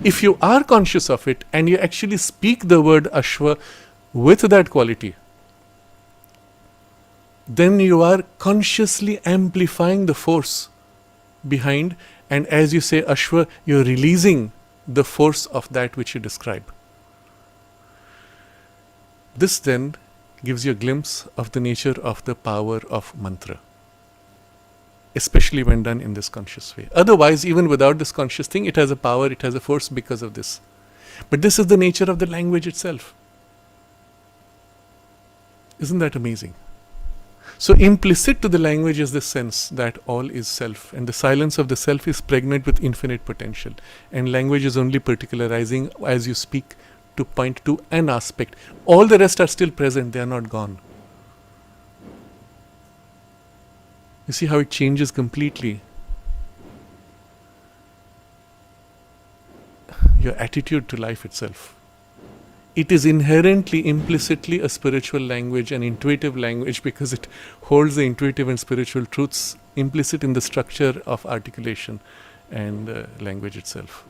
If you are conscious of it and you actually speak the word Ashwa with that quality, then you are consciously amplifying the force behind, and as you say, Ashwa, you're releasing the force of that which you describe. This then gives you a glimpse of the nature of the power of mantra, especially when done in this conscious way. Otherwise, even without this conscious thing, it has a power, it has a force because of this. But this is the nature of the language itself. Isn't that amazing? So implicit to the language is the sense that all is self, and the silence of the self is pregnant with infinite potential. And language is only particularizing as you speak to point to an aspect. All the rest are still present, they are not gone. You see how it changes completely. Your attitude to life itself. It is inherently, implicitly a spiritual language, an intuitive language, because it holds the intuitive and spiritual truths implicit in the structure of articulation and language itself.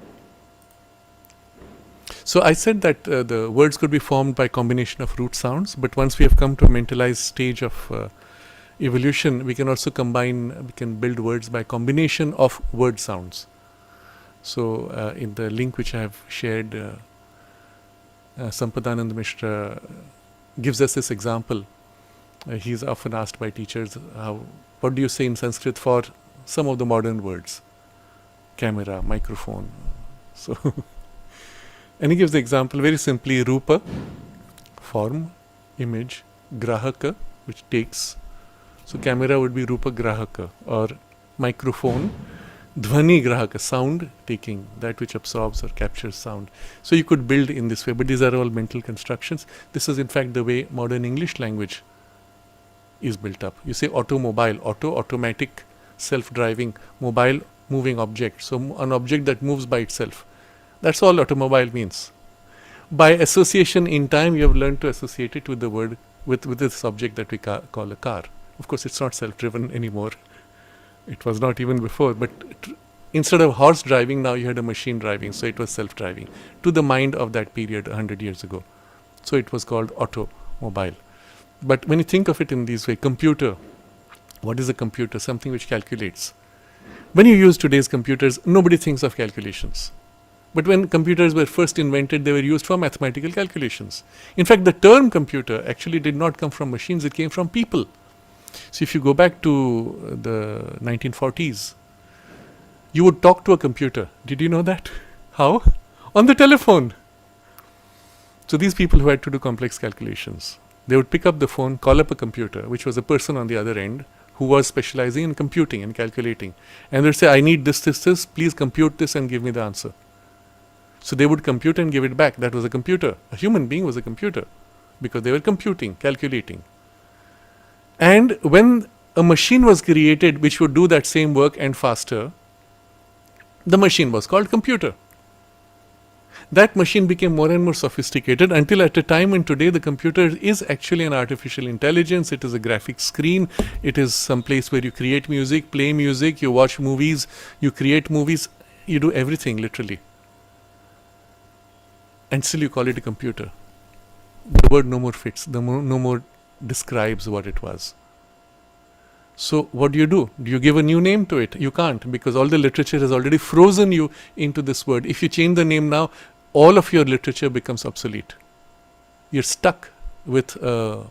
So I said that the words could be formed by combination of root sounds, but once we have come to a mentalized stage of evolution, we can also we can build words by combination of word sounds. So in the link which I have shared, Sampadanand Mishra gives us this example. He is often asked by teachers, what do you say in Sanskrit for some of the modern words? Camera, microphone. So, and he gives the example very simply: Rupa, form, image; Grahaka, which takes. So camera would be Rupa Grahaka, or microphone, Dhvani Grahaka, sound taking, that which absorbs or captures sound. So you could build in this way, but these are all mental constructions. This is in fact the way modern English language is built up. You say automobile, automatic, self-driving, mobile, moving object. So an object that moves by itself. That's all automobile means. By association in time, you have learned to associate it with the word, with this object that we call a car. Of course, it's not self-driven anymore. It was not even before, but instead of horse driving, now you had a machine driving, so it was self-driving to the mind of that period 100 years ago. So it was called automobile. But when you think of it in this way, computer, what is a computer? Something which calculates. When you use today's computers, nobody thinks of calculations. But when computers were first invented, they were used for mathematical calculations. In fact, the term computer actually did not come from machines, it came from people. So if you go back to the 1940s, you would talk to a computer. Did you know that? How? On the telephone. So these people who had to do complex calculations, they would pick up the phone, call up a computer, which was a person on the other end who was specializing in computing and calculating. And they'd say, I need this, please compute this and give me the answer. So they would compute and give it back. That was a computer. A human being was a computer because they were computing, calculating. And when a machine was created which would do that same work and faster, the machine was called computer. That machine became more and more sophisticated until at a time when today the computer is actually an artificial intelligence. It is a graphic screen. It is some place where you create music, play music, you watch movies, you create movies, you do everything literally. And still you call it a computer. The word no more fits, no more describes what it was. So what do? Do you give a new name to it? You can't, because all the literature has already frozen you into this word. If you change the name now, all of your literature becomes obsolete. You're stuck with a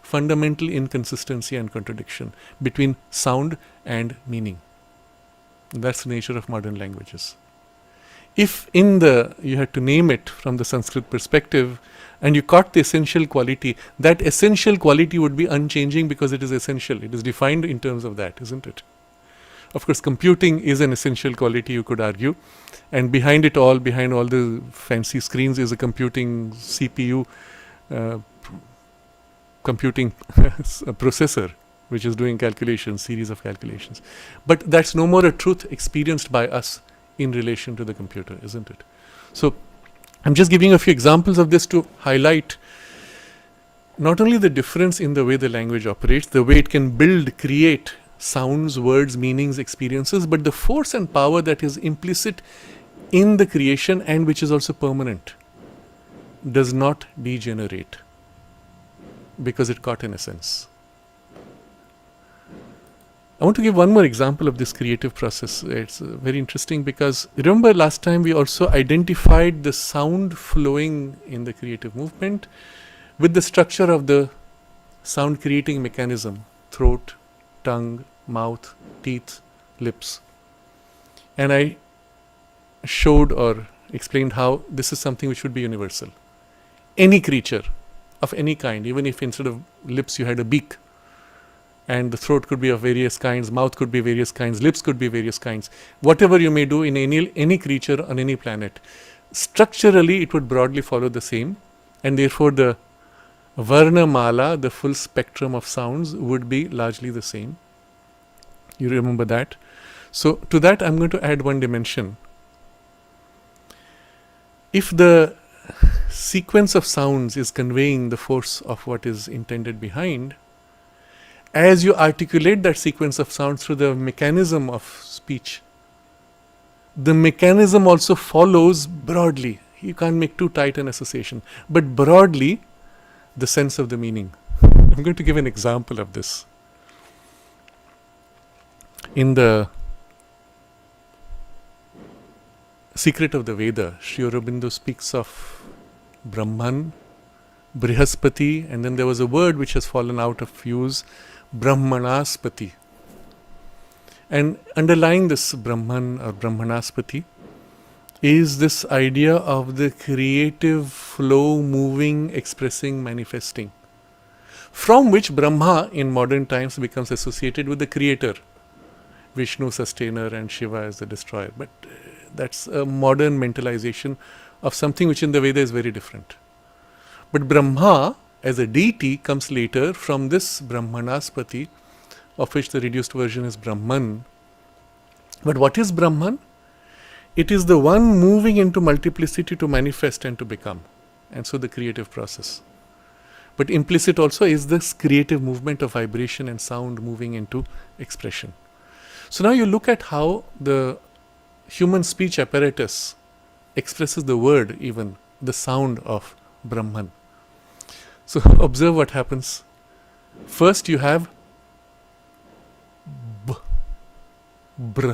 fundamental inconsistency and contradiction between sound and meaning. That's the nature of modern languages. If you had to name it from the Sanskrit perspective, and you caught the essential quality, that essential quality would be unchanging because it is essential. It is defined in terms of that, isn't it? Of course, computing is an essential quality, you could argue. And behind all the fancy screens is a computing CPU, computing a processor, which is doing calculations, series of calculations. But that's no more a truth experienced by us in relation to the computer, isn't it? So I'm just giving a few examples of this to highlight not only the difference in the way the language operates, the way it can build, create sounds, words, meanings, experiences, but the force and power that is implicit in the creation and which is also permanent, does not degenerate because it caught an essence. I want to give one more example of this creative process. It's very interesting because remember last time we also identified the sound flowing in the creative movement with the structure of the sound creating mechanism: throat, tongue, mouth, teeth, lips. And I showed or explained how this is something which would be universal. Any creature of any kind, even if instead of lips you had a beak, and the throat could be of various kinds, mouth could be various kinds, lips could be various kinds, whatever you may do in any creature on any planet, structurally it would broadly follow the same, and therefore the Varna Mala, the full spectrum of sounds, would be largely the same. You remember that? So to that I'm going to add one dimension. If the sequence of sounds is conveying the force of what is intended behind, as you articulate that sequence of sounds through the mechanism of speech, the mechanism also follows broadly. You can't make too tight an association, but broadly the sense of the meaning. I'm going to give an example of this. In the Secret of the Veda, Sri Aurobindo speaks of Brahman, Brihaspati, and then there was a word which has fallen out of use, Brahmanaspati. And underlying this Brahman or Brahmanaspati is this idea of the creative flow, moving, expressing, manifesting, from which Brahma in modern times becomes associated with the creator, Vishnu, sustainer, and Shiva as the destroyer. But that's a modern mentalization of something which in the Veda is very different. But Brahma as a deity comes later from this Brahmanaspati, of which the reduced version is Brahman. But what is Brahman? It is the one moving into multiplicity to manifest and to become. And so the creative process. But implicit also is this creative movement of vibration and sound moving into expression. So now you look at how the human speech apparatus expresses the word, even the sound of Brahman. So observe what happens. First you have b, br,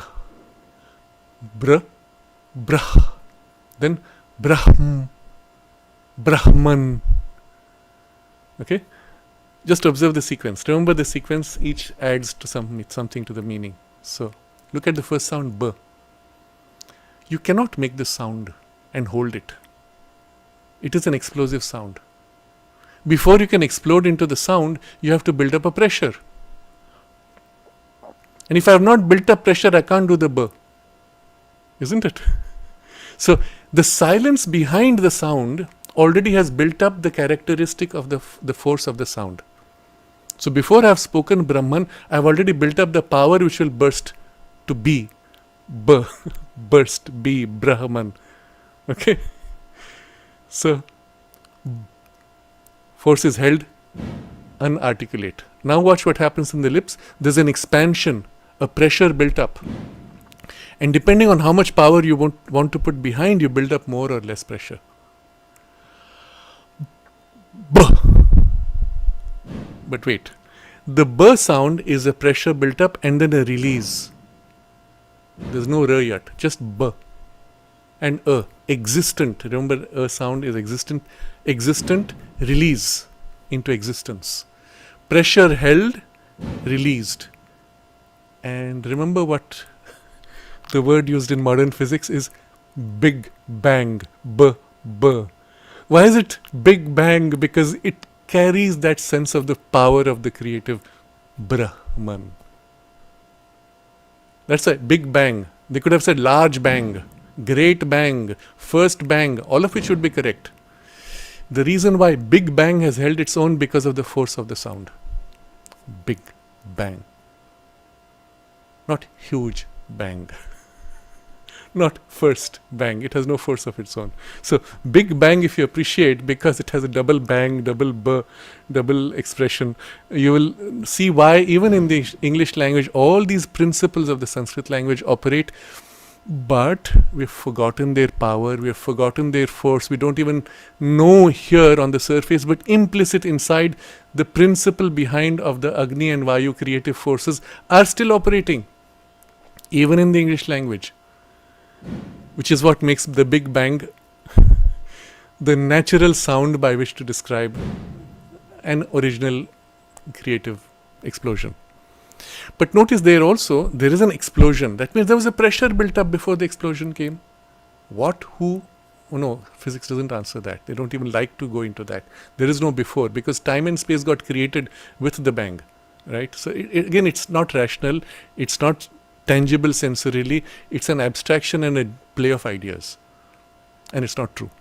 br, brah, then brahm, brahman. Okay? Just observe the sequence. Remember the sequence, each adds to something to the meaning. So look at the first sound, b. You cannot make this sound and hold it. It is an explosive sound. Before you can explode into the sound, you have to build up a pressure. And if I have not built up pressure, I can't do the b. Isn't it? So the silence behind the sound already has built up the characteristic of the force of the sound. So before I have spoken Brahman, I have already built up the power which will burst to be. B, burst, be, Brahman. Okay? So force is held, unarticulate. Now watch what happens in the lips. There's an expansion, a pressure built up. And depending on how much power you want to put behind, you build up more or less pressure. B. But wait, the B sound is a pressure built up and then a release. There's no R yet, just B. And A, existent. Remember, A sound is existent. Existent, release into existence. Pressure held, released. And remember what the word used in modern physics is Big Bang. B. Why is it Big Bang? Because it carries that sense of the power of the creative Brahman. That's a Big Bang. They could have said large bang, great bang, first bang, all of which would be correct. The reason why Big Bang has held its own because of the force of the sound. Big Bang. Not huge bang. Not first bang. It has no force of its own. So Big Bang, if you appreciate, because it has a double bang, double expression, you will see why even in the English language, all these principles of the Sanskrit language operate But we've forgotten their power, we've forgotten their force. We don't even know here on the surface, but implicit inside, the principle behind of the Agni and Vayu creative forces are still operating, even in the English language, which is what makes the Big Bang the natural sound by which to describe an original creative explosion. But notice there also, there is an explosion. That means there was a pressure built up before the explosion came. What, who? Oh no, physics doesn't answer that. They don't even like to go into that. There is no before, because time and space got created with the bang, right? So again, it's not rational. It's not tangible sensorily. It's an abstraction and a play of ideas. And it's not true.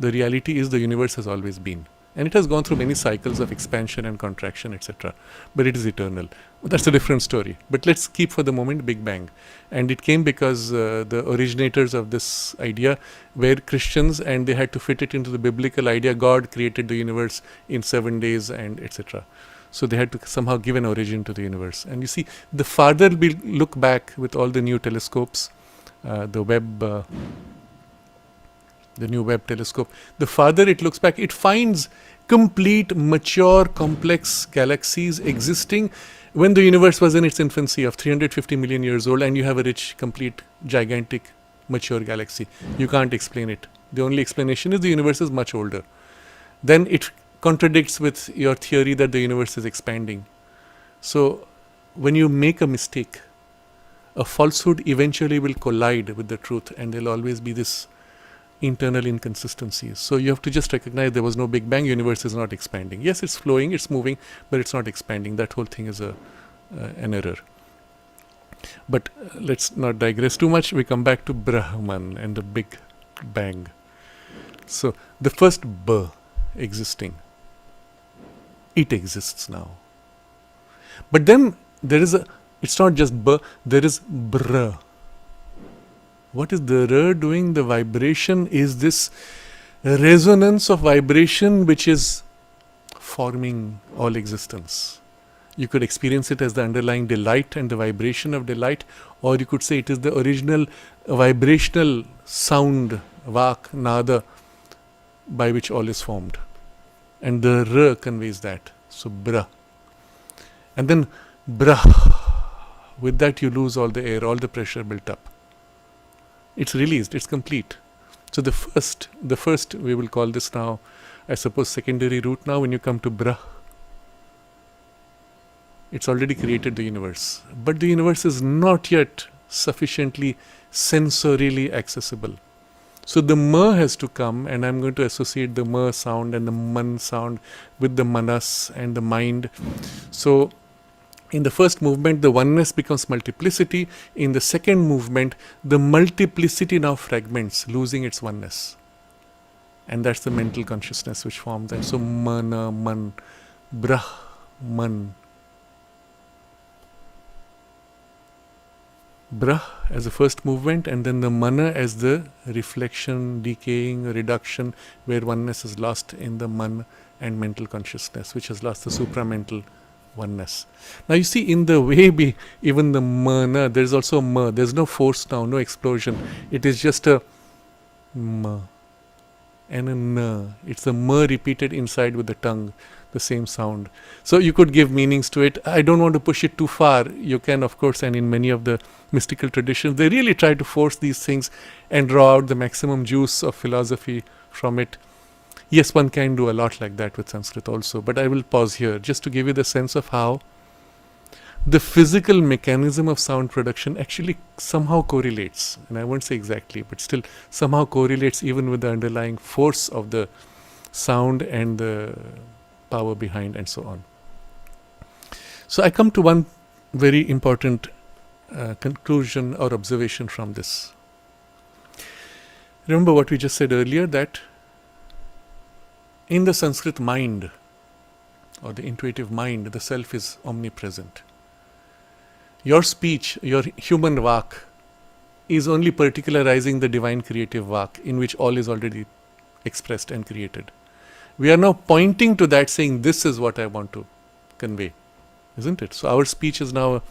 The reality is the universe has always been. And it has gone through many cycles of expansion and contraction, etc. But it is eternal. That's a different story. But let's keep for the moment Big Bang. And it came because the originators of this idea were Christians, and they had to fit it into the biblical idea. God created the universe in 7 days, and etc. So they had to somehow give an origin to the universe. And you see, the farther we look back with all the new telescopes, the new Webb telescope, the farther it looks back, it finds complete, mature, complex galaxies existing when the universe was in its infancy of 350 million years old, and you have a rich, complete, gigantic, mature galaxy. You can't explain it. The only explanation is the universe is much older. Then it contradicts with your theory that the universe is expanding. So when you make a mistake, a falsehood eventually will collide with the truth, and there'll always be this internal inconsistencies. So you have to just recognize there was no Big Bang, universe is not expanding. Yes, it's flowing, it's moving, but it's not expanding. That whole thing is an error. But let's not digress too much. We come back to Brahman and the Big Bang. So the first B existing, it exists now. But then there is it's not just B, there is Br. What is the R doing? The vibration is this resonance of vibration which is forming all existence. You could experience it as the underlying delight and the vibration of delight, or you could say it is the original vibrational sound, vak, nada, by which all is formed. And the R conveys that. So Bra. And then Bra. With that you lose all the air, all the pressure built up. It's released, it's complete. So the first we will call this now, I suppose, secondary root now. When you come to Brah, it's already created the universe. But the universe is not yet sufficiently sensorially accessible. So the Ma has to come, and I'm going to associate the Ma sound and the Man sound with the Manas and the mind. So in the first movement, the oneness becomes multiplicity. In the second movement, the multiplicity now fragments, losing its oneness. And that's the mental consciousness which forms that. So Mana, Man, Brahman. Brah as the first movement, and then the Mana as the reflection, decaying, reduction, where oneness is lost in the Man and mental consciousness, which has lost the supramental oneness. Now you see, in the way even the Mana, there is also a Ma. There is no force now, no explosion. It is just a Ma and a Na. It's the Ma repeated inside with the tongue, the same sound. So you could give meanings to it. I don't want to push it too far. You can, of course, and in many of the mystical traditions, they really try to force these things and draw out the maximum juice of philosophy from it. Yes, one can do a lot like that with Sanskrit also, but I will pause here just to give you the sense of how the physical mechanism of sound production actually somehow correlates. And I won't say exactly, but still somehow correlates even with the underlying force of the sound and the power behind and so on. So I come to one very important conclusion or observation from this. Remember what we just said earlier, that in the Sanskrit mind, or the intuitive mind, the self is omnipresent. Your speech, your human vak, is only particularizing the divine creative vak, in which all is already expressed and created. We are now pointing to that, saying, this is what I want to convey, isn't it? So our speech is now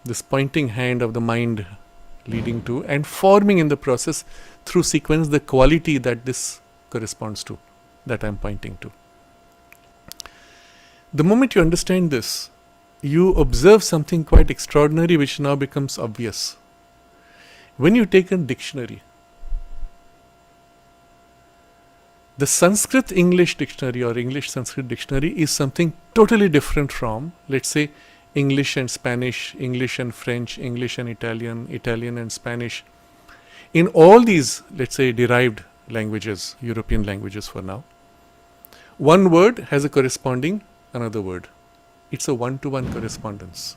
this pointing hand of the mind leading to and forming in the process through sequence the quality that this corresponds to, that I'm pointing to. The moment you understand this, you observe something quite extraordinary which now becomes obvious. When you take a dictionary, the Sanskrit English dictionary or English Sanskrit dictionary is something totally different from, let's say, English and Spanish, English and French, English and Italian, Italian and Spanish. In all these, let's say, derived languages, European languages for now, one word has a corresponding another word. It's a one-to-one correspondence.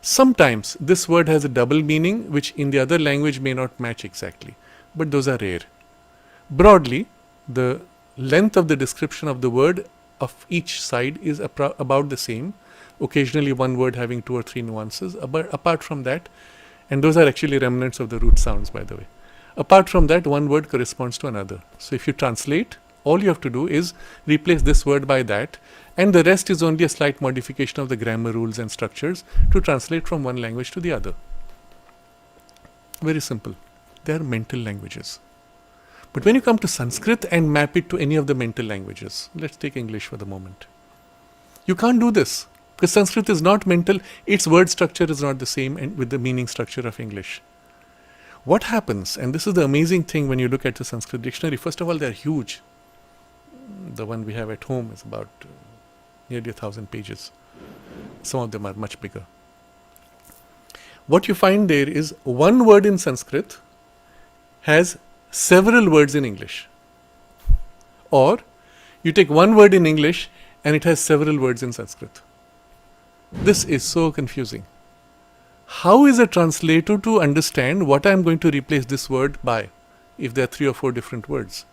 Sometimes this word has a double meaning which in the other language may not match exactly, but those are rare. Broadly, the length of the description of the word of each side is about the same, occasionally one word having 2 or 3 nuances. But apart from that, and those are actually remnants of the root sounds, by the way. Apart from that, one word corresponds to another. So if you translate, all you have to do is replace this word by that, and the rest is only a slight modification of the grammar rules and structures to translate from one language to the other. Very simple. They are mental languages. But when you come to Sanskrit and map it to any of the mental languages, let's take English for the moment. You can't do this because Sanskrit is not mental, its word structure is not the same and with the meaning structure of English. What happens, and this is the amazing thing when you look at the Sanskrit dictionary, first of all, they're huge. The one we have at home is about nearly 1,000 pages. Some of them are much bigger. What you find there is one word in Sanskrit has several words in English. Or you take one word in English and it has several words in Sanskrit. This is so confusing. How is a translator to understand what I am going to replace this word by if there are 3 or 4 different words?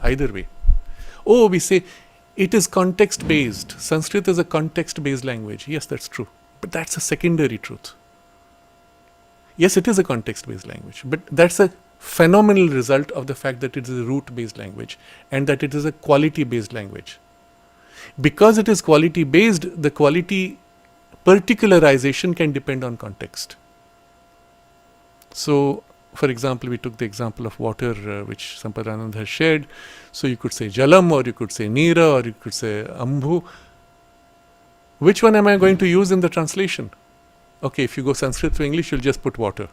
Either way. Oh, we say it is context based. Sanskrit is a context based language. Yes, that's true. But that's a secondary truth. Yes, it is a context based language. But that's a phenomenal result of the fact that it is a root based language and that it is a quality based language. Because it is quality based, the quality particularization can depend on context. So, for example, we took the example of water which Sampadanand has shared. So you could say Jalam, or you could say Nira, or you could say Ambhu. Which one am I going to use in the translation? Okay, if you go Sanskrit to English, you'll just put water.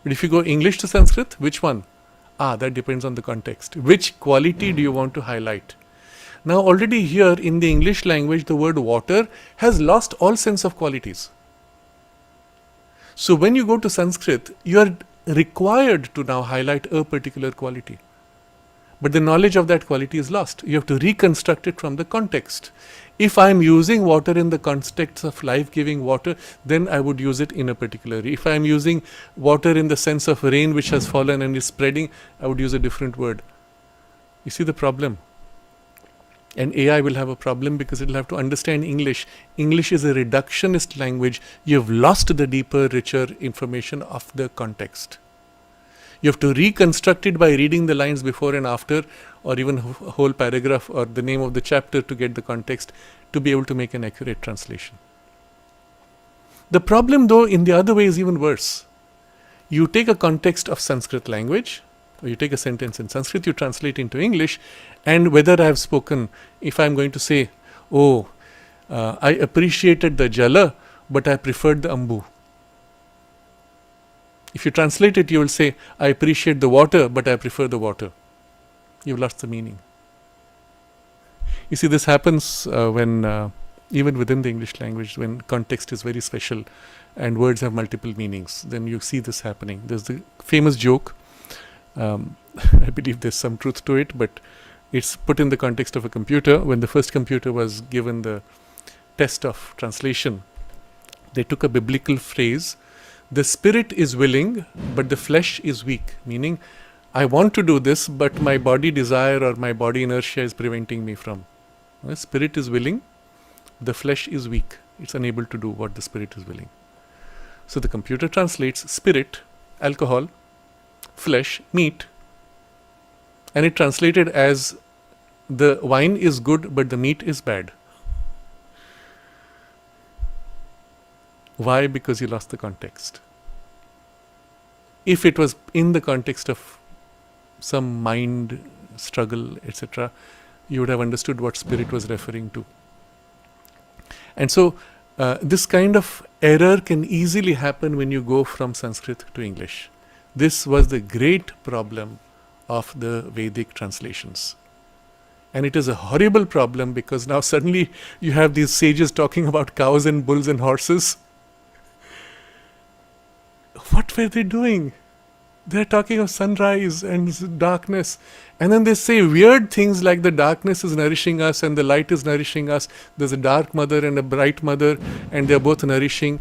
But if you go English to Sanskrit, which one? That depends on the context. Which quality do you want to highlight? Now already here in the English language, the word water has lost all sense of qualities. So when you go to Sanskrit, you are required to now highlight a particular quality. But the knowledge of that quality is lost. You have to reconstruct it from the context. If I am using water in the context of life-giving water, then I would use it in a particular way. If I am using water in the sense of rain which has fallen and is spreading, I would use a different word. You see the problem? And AI will have a problem because it will have to understand English. English is a reductionist language. You have lost the deeper, richer information of the context. You have to reconstruct it by reading the lines before and after, or even a whole paragraph or the name of the chapter to get the context to be able to make an accurate translation. The problem, though, in the other way is even worse. You take a context of Sanskrit language, or you take a sentence in Sanskrit, you translate into English, and whether I have spoken, if I am going to say, I appreciated the Jala, but I preferred the Ambu. If you translate it, you will say, I appreciate the water, but I prefer the water. You've lost the meaning. You see, this happens when, even within the English language, when context is very special and words have multiple meanings, then you see this happening. There's the famous joke, I believe there's some truth to it, but it's put in the context of a computer. When the first computer was given the test of translation, they took a biblical phrase, the spirit is willing, but the flesh is weak. Meaning, I want to do this, but my body desire or my body inertia is preventing me from. The spirit is willing, the flesh is weak. It's unable to do what the spirit is willing. So the computer translates spirit, alcohol, flesh, meat. And it translated as the wine is good, but the meat is bad. Why? Because you lost the context. if it was in the context of some mind struggle, etc., you would have understood what spirit was referring to. And so this kind of error can easily happen when you go from Sanskrit to English. This was the great problem of the Vedic translations. And it is a horrible problem because now suddenly you have these sages talking about cows and bulls and horses. What were they doing? They're talking of sunrise and darkness. And then they say weird things like the darkness is nourishing us and the light is nourishing us. There's a dark mother and a bright mother and they're both nourishing.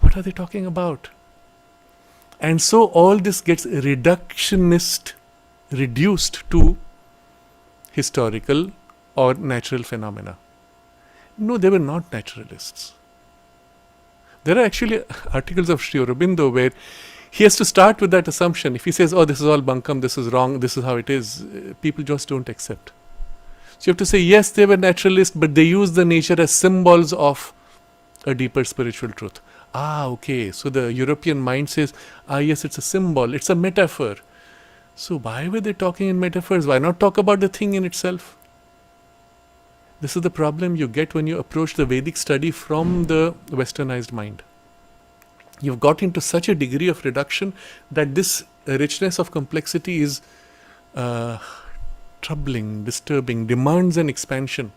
What are they talking about? And so all this gets reduced to historical or natural phenomena. No, they were not naturalists. There are actually articles of Sri Aurobindo where he has to start with that assumption. If he says, oh, this is all bunkam, this is wrong, this is how it is, people just don't accept. So you have to say, yes, they were naturalists, but they use the nature as symbols of a deeper spiritual truth. Ah, okay. So the European mind says, yes, it's a symbol, it's a metaphor. So why were they talking in metaphors? Why not talk about the thing in itself? This is the problem you get when you approach the Vedic study from the westernized mind. You've got into such a degree of reduction that this richness of complexity is troubling, disturbing, demands an expansion.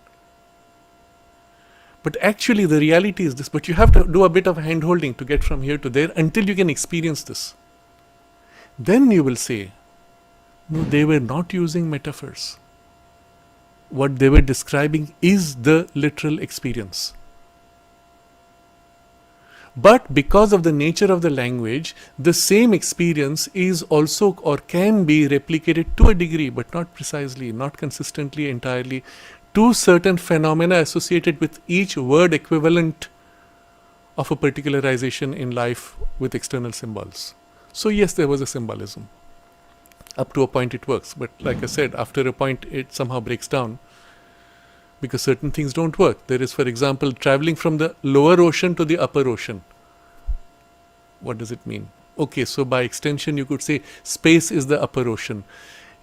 But actually the reality is this, but you have to do a bit of hand-holding to get from here to there until you can experience this. Then you will say, no, they were not using metaphors. What they were describing is the literal experience. But because of the nature of the language, the same experience is also or can be replicated to a degree, but not precisely, not consistently, entirely, to certain phenomena associated with each word equivalent of a particularization in life with external symbols. So yes, there was a symbolism. Up to a point it works, but like I said, after a point it somehow breaks down because certain things don't work. There is, for example, traveling from the lower ocean to the upper ocean. What does it mean? Okay, so by extension you could say space is the upper ocean.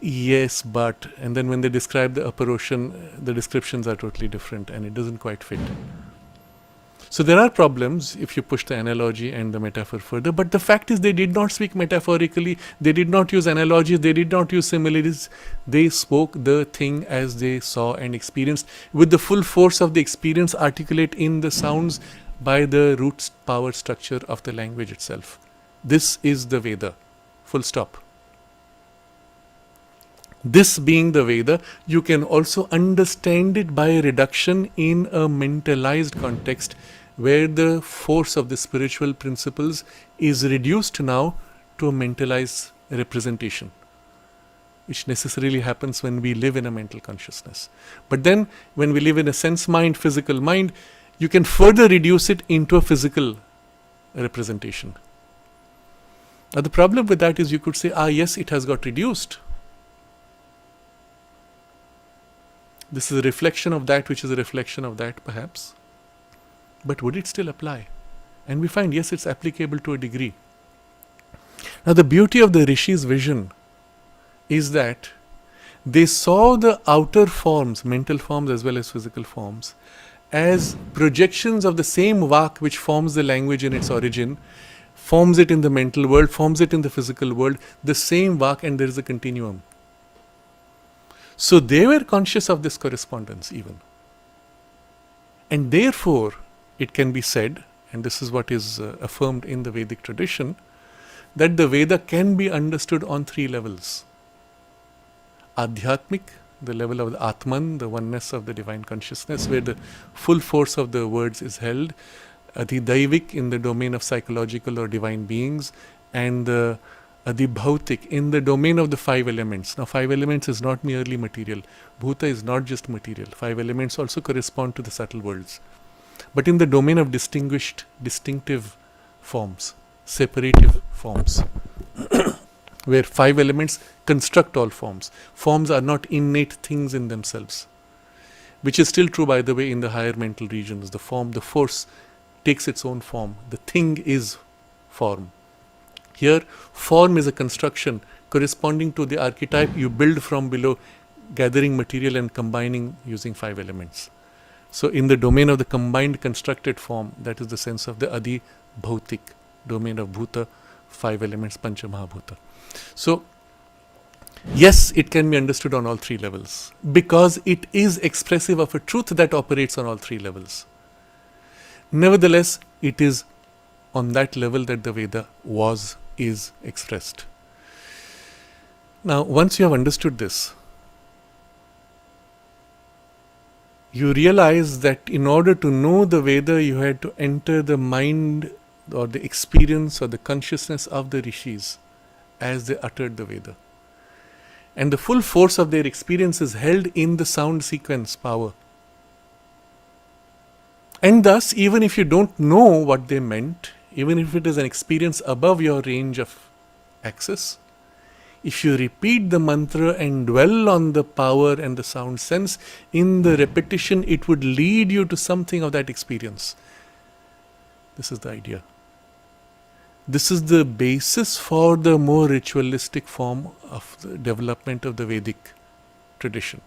Yes, but, and then when they describe the upper ocean, the descriptions are totally different and it doesn't quite fit. So there are problems if you push the analogy and the metaphor further, but the fact is they did not speak metaphorically, they did not use analogies, they did not use similes, they spoke the thing as they saw and experienced with the full force of the experience articulate in the sounds by the root power structure of the language itself. This is the Veda, full stop. This being the Veda, you can also understand it by reduction in a mentalized context where the force of the spiritual principles is reduced now to a mentalized representation, which necessarily happens when we live in a mental consciousness. But then when we live in a sense mind, physical mind, you can further reduce it into a physical representation. Now the problem with that is you could say, yes, it has got reduced. This is a reflection of that which is a reflection of that perhaps. But would it still apply? And we find, yes, it's applicable to a degree. Now the beauty of the Rishi's vision is that they saw the outer forms, mental forms as well as physical forms, as projections of the same vak which forms the language in its origin, forms it in the mental world, forms it in the physical world, the same vak, and there is a continuum. So they were conscious of this correspondence even. And therefore, it can be said, and this is what is affirmed in the Vedic tradition, that the Veda can be understood on three levels. Adhyatmik, the level of the Atman, the oneness of the divine consciousness, where the full force of the words is held. Adhidaivik, in the domain of psychological or divine beings, and the Adhibhautik, in the domain of the five elements. Now, five elements is not merely material. Bhuta is not just material. Five elements also correspond to the subtle worlds. But in the domain of distinctive forms, separative forms, where five elements construct all forms. Forms are not innate things in themselves, which is still true, by the way, in the higher mental regions. The force takes its own form. The thing is form. Here, form is a construction corresponding to the archetype you build from below, gathering material and combining using 5 elements. So, in the domain of the combined constructed form, that is the sense of the Adi Bhautik, domain of Bhuta, 5 elements, Pancha Mahabhuta. So, yes, it can be understood on all 3 levels because it is expressive of a truth that operates on all 3 levels. Nevertheless, it is on that level that the Veda is expressed. Now, once you have understood this, you realize that in order to know the Veda, you had to enter the mind or the experience or the consciousness of the rishis as they uttered the Veda. And the full force of their experience is held in the sound sequence power. And thus, even if you don't know what they meant, even if it is an experience above your range of access, if you repeat the mantra and dwell on the power and the sound sense, in the repetition it would lead you to something of that experience. This is the idea. This is the basis for the more ritualistic form of the development of the Vedic tradition.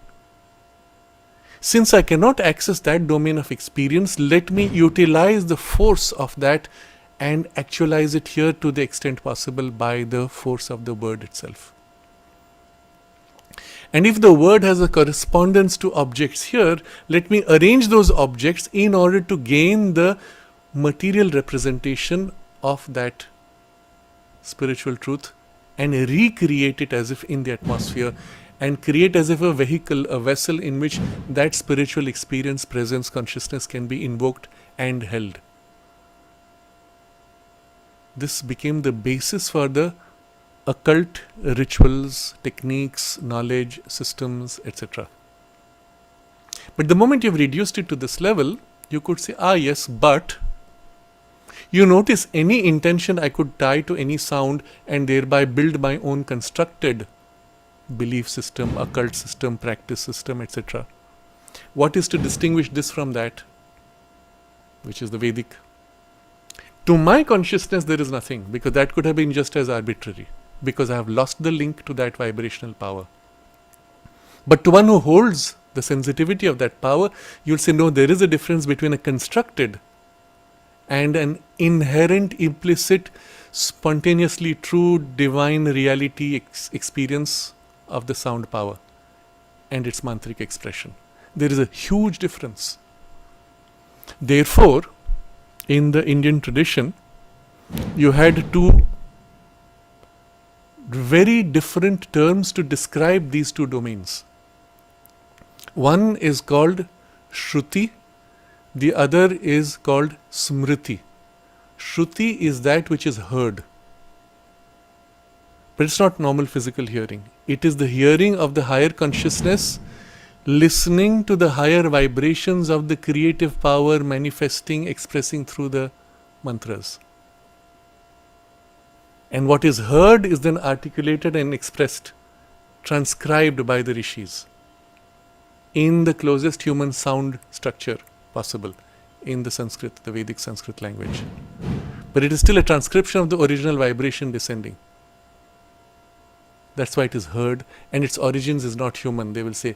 Since I cannot access that domain of experience, let me utilize the force of that and actualize it here to the extent possible by the force of the word itself. And if the word has a correspondence to objects here, let me arrange those objects in order to gain the material representation of that spiritual truth and recreate it as if in the atmosphere and create as if a vehicle, a vessel in which that spiritual experience, presence, consciousness can be invoked and held. This became the basis for the occult rituals, techniques, knowledge, systems, etc. But the moment you've reduced it to this level, you could say, yes, but you notice any intention I could tie to any sound and thereby build my own constructed belief system, occult system, practice system, etc. What is to distinguish this from that, which is the Vedic? To my consciousness, there is nothing, because that could have been just as arbitrary, because I have lost the link to that vibrational power. But to one who holds the sensitivity of that power, you'll say, no, there is a difference between a constructed and an inherent, implicit, spontaneously true divine reality experience of the sound power and its mantric expression. There is a huge difference. Therefore, in the Indian tradition, you had two very different terms to describe these two domains. One is called Shruti, the other is called Smriti. Shruti is that which is heard. But it's not normal physical hearing. It is the hearing of the higher consciousness, listening to the higher vibrations of the creative power manifesting, expressing through the mantras. And what is heard is then articulated and expressed, transcribed by the rishis in the closest human sound structure possible in the Sanskrit, the Vedic Sanskrit language. But it is still a transcription of the original vibration descending. That's why it is heard, and its origins is not human. They will say,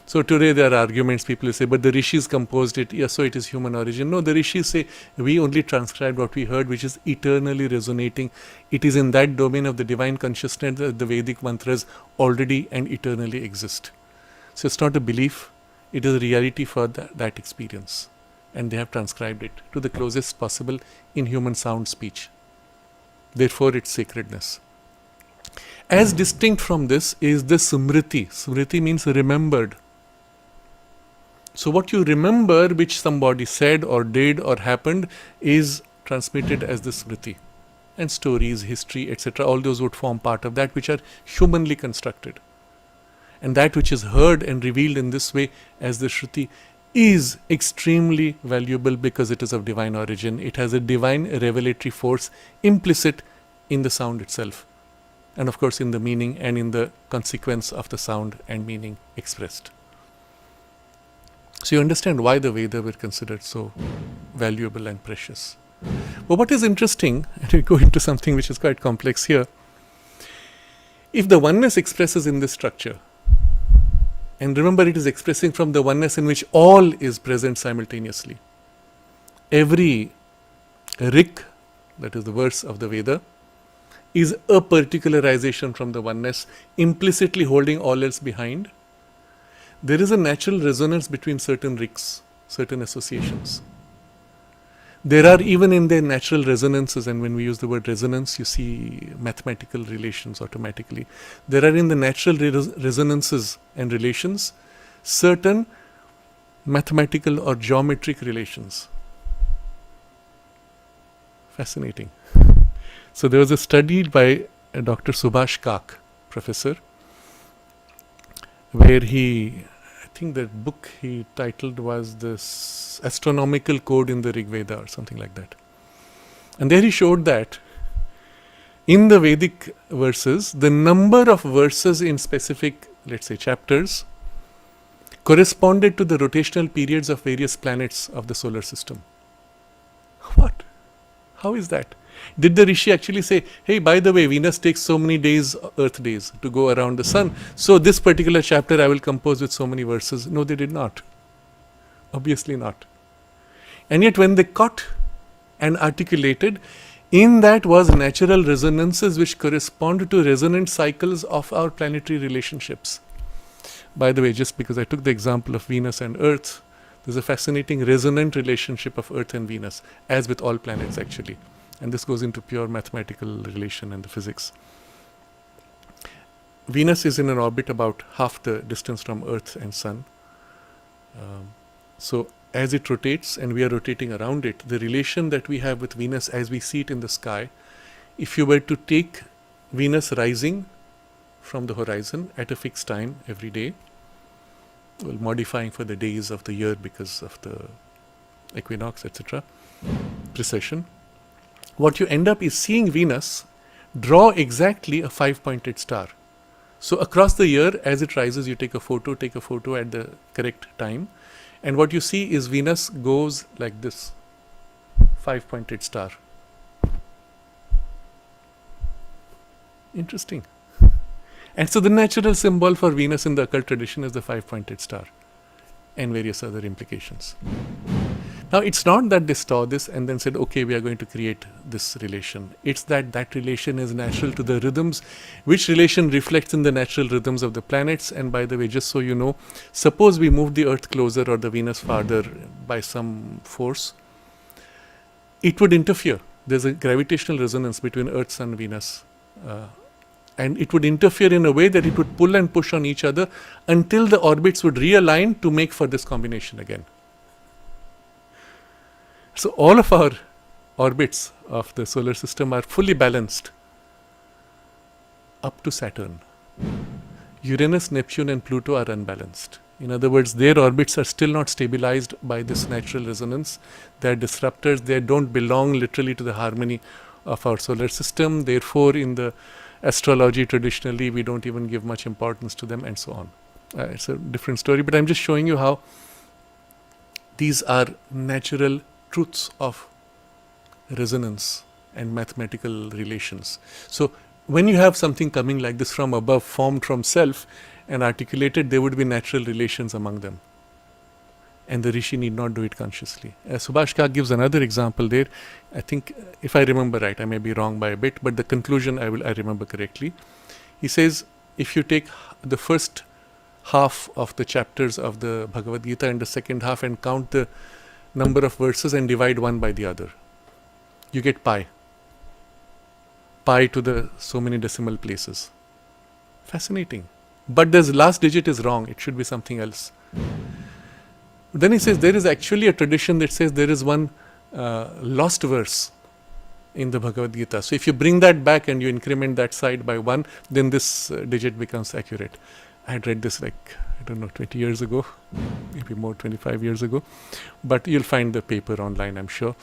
so today there are arguments, people will say, but the rishis composed it, yes, so it is human origin. No, the rishis say, we only transcribed what we heard, which is eternally resonating. It is in that domain of the divine consciousness that the Vedic mantras already and eternally exist. So it's not a belief, it is a reality for that experience. And they have transcribed it to the closest possible in human sound speech. Therefore, its sacredness. As distinct from this is the Smriti. Smriti means remembered. So what you remember which somebody said or did or happened is transmitted as the Smriti. And stories, history, etc. all those would form part of that which are humanly constructed. And that which is heard and revealed in this way as the Shruti is extremely valuable because it is of divine origin. It has a divine revelatory force implicit in the sound itself. And of course in the meaning and in the consequence of the sound and meaning expressed. So you understand why the Veda were considered so valuable and precious. But what is interesting, and we go into something which is quite complex here, if the oneness expresses in this structure, and remember it is expressing from the oneness in which all is present simultaneously. Every rik, that is the verse of the Veda, is a particularization from the oneness, implicitly holding all else behind. There is a natural resonance between certain riks, certain associations. There are even in their natural resonances, and when we use the word resonance, you see mathematical relations automatically. There are in the natural resonances and relations certain mathematical or geometric relations. Fascinating. So there was a study by Dr. Subhash Kak, professor, where I think the book he titled was this Astronomical Code in the Rig Veda or something like that. And there he showed that in the Vedic verses, the number of verses in specific, let's say, chapters corresponded to the rotational periods of various planets of the solar system. What? How is that? Did the Rishi actually say, hey, by the way, Venus takes so many days, Earth days, to go around the sun, so this particular chapter I will compose with so many verses? No, they did not. Obviously not. And yet when they caught and articulated, in that was natural resonances which correspond to resonant cycles of our planetary relationships. By the way, just because I took the example of Venus and Earth, there's a fascinating resonant relationship of Earth and Venus, as with all planets actually. And this goes into pure mathematical relation and the physics. Venus is in an orbit about half the distance from Earth and Sun. So as it rotates and we are rotating around it, the relation that we have with Venus as we see it in the sky, if you were to take Venus rising from the horizon at a fixed time every day, well, modifying for the days of the year because of the equinox, etc., precession, what you end up is seeing Venus draw exactly a 5-pointed star. So across the year, as it rises, you take a photo at the correct time, and what you see is Venus goes like this, 5-pointed star. Interesting. And so the natural symbol for Venus in the occult tradition is the 5-pointed star, and various other implications. Now, it's not that they saw this and then said, okay, we are going to create this relation. It's that relation is natural to the rhythms, which relation reflects in the natural rhythms of the planets. And by the way, just so you know, suppose we move the Earth closer or the Venus farther by some force, it would interfere. There's a gravitational resonance between Earth, Sun, Venus. And it would interfere in a way that it would pull and push on each other until the orbits would realign to make for this combination again. So all of our orbits of the solar system are fully balanced up to Saturn. Uranus, Neptune and Pluto are unbalanced. In other words, their orbits are still not stabilized by this natural resonance. They are disruptors. They don't belong literally to the harmony of our solar system. Therefore, in the astrology traditionally, we don't even give much importance to them and so on. It's a different story, but I'm just showing you how these are natural truths of resonance and mathematical relations. So when you have something coming like this from above, formed from self and articulated, there would be natural relations among them. And the Rishi need not do it consciously. Subhash Kak gives another example there. I think, if I remember right, I may be wrong by a bit, but the conclusion I remember correctly. He says, if you take the first half of the chapters of the Bhagavad Gita and the second half and count the number of verses and divide one by the other, you get pi. Pi to the so many decimal places. Fascinating. But the last digit is wrong. It should be something else. Then he says there is actually a tradition that says there is one lost verse in the Bhagavad Gita. So if you bring that back and you increment that side by 1, then this digit becomes accurate. I had read this 20 years ago, maybe more, 25 years ago. But you'll find the paper online, I'm sure.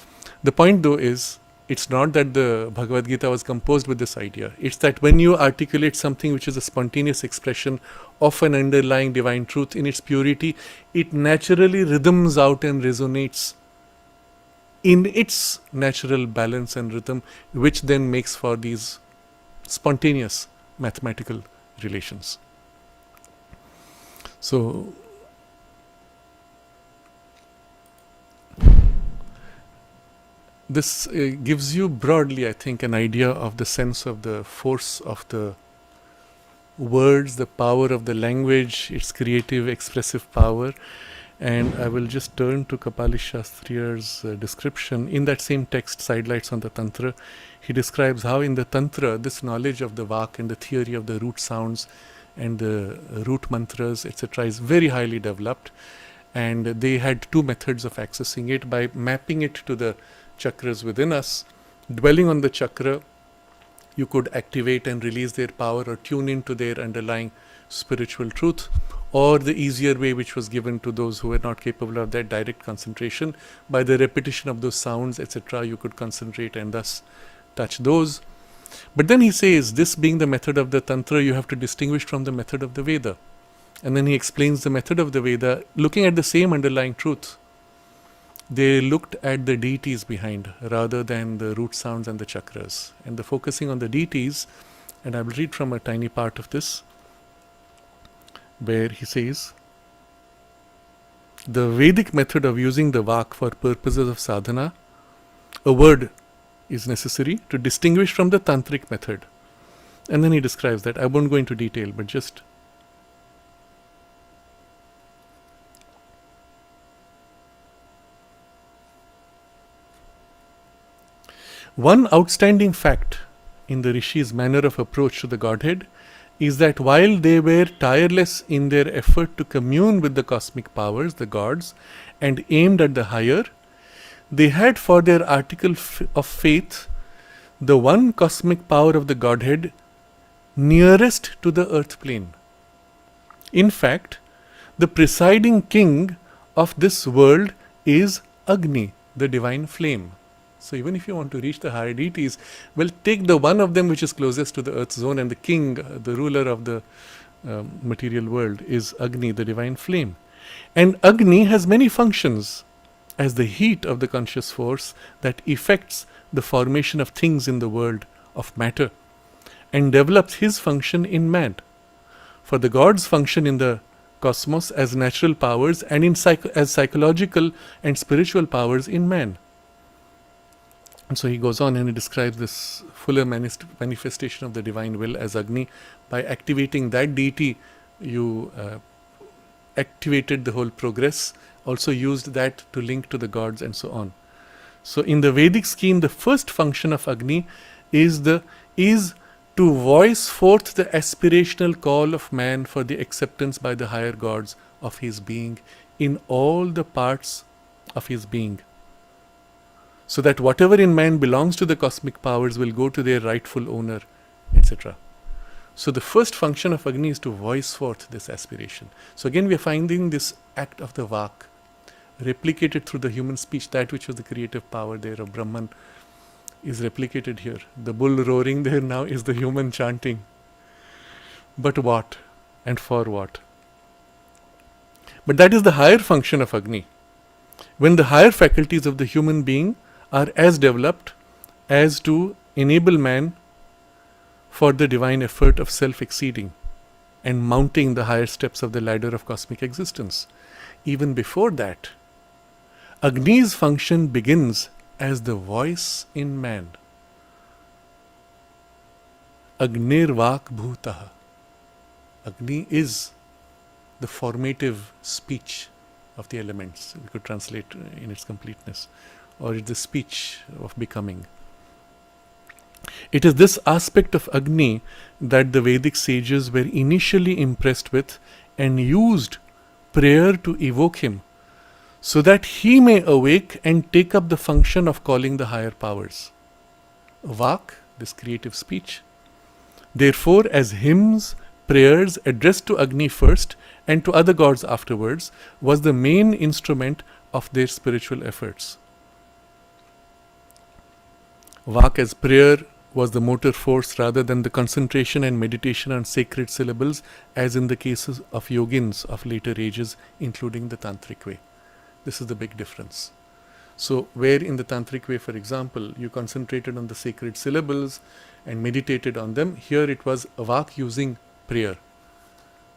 The point though is, it's not that the Bhagavad Gita was composed with this idea. It's that when you articulate something which is a spontaneous expression of an underlying divine truth in its purity, it naturally rhythms out and resonates in its natural balance and rhythm, which then makes for these spontaneous mathematical relations. So, this gives you broadly, I think, an idea of the sense of the force of the words, the power of the language, its creative, expressive power. And I will just turn to Kapali Shastriyar's description. In that same text, Sidelights on the Tantra, he describes how in the Tantra, this knowledge of the Vak and the theory of the root sounds and the root mantras, etc., is very highly developed. And they had two methods of accessing it: by mapping it to the chakras within us. Dwelling on the chakra, you could activate and release their power or tune into their underlying spiritual truth. Or the easier way, which was given to those who were not capable of that direct concentration, by the repetition of those sounds, etc., you could concentrate and thus touch those. But then he says, this being the method of the Tantra, you have to distinguish from the method of the Veda. And then he explains the method of the Veda, looking at the same underlying truth. They looked at the deities behind rather than the root sounds and the chakras. And the focusing on the deities, and I will read from a tiny part of this, where he says, the Vedic method of using the Vak for purposes of sadhana, a word is necessary to distinguish from the Tantric method. And then he describes that. I won't go into detail, but just one outstanding fact in the Rishi's manner of approach to the Godhead is that while they were tireless in their effort to commune with the cosmic powers, the gods, and aimed at the higher, they had for their article of faith the one cosmic power of the Godhead nearest to the earth plane. In fact, the presiding king of this world is Agni, the divine flame. So even if you want to reach the higher deities, well, take the one of them which is closest to the earth zone, and the king, the ruler of the material world, is Agni, the divine flame. And Agni has many functions as the heat of the conscious force that effects the formation of things in the world of matter and develops his function in man. For the gods function in the cosmos as natural powers and as psychological and spiritual powers in man. And so he goes on and he describes this fuller manifestation of the divine will as Agni. By activating that deity, you activated the whole progress, also used that to link to the gods and so on. So in the Vedic scheme, the first function of Agni is to voice forth the aspirational call of man for the acceptance by the higher gods of his being in all the parts of his being, so that whatever in man belongs to the cosmic powers will go to their rightful owner, etc. So the first function of Agni is to voice forth this aspiration. So again we are finding this act of the Vak replicated through the human speech. That which was the creative power there of Brahman is replicated here. The bull roaring there now is the human chanting. But what? And for what? But that is the higher function of Agni. When the higher faculties of the human being are as developed as to enable man for the divine effort of self-exceeding and mounting the higher steps of the ladder of cosmic existence. Even before that, Agni's function begins as the voice in man. Agnir Vak Bhutaha. Agni is the formative speech of the elements. We could translate in its completeness. Or it's the speech of becoming. It is this aspect of Agni that the Vedic sages were initially impressed with and used prayer to evoke him, so that he may awake and take up the function of calling the higher powers. Vak, this creative speech, therefore, as hymns, prayers addressed to Agni first and to other gods afterwards, was the main instrument of their spiritual efforts. Vak as prayer was the motor force rather than the concentration and meditation on sacred syllables, as in the cases of yogins of later ages, including the Tantric way. This is the big difference. So where in the Tantric way, for example, you concentrated on the sacred syllables and meditated on them, here it was avak using prayer,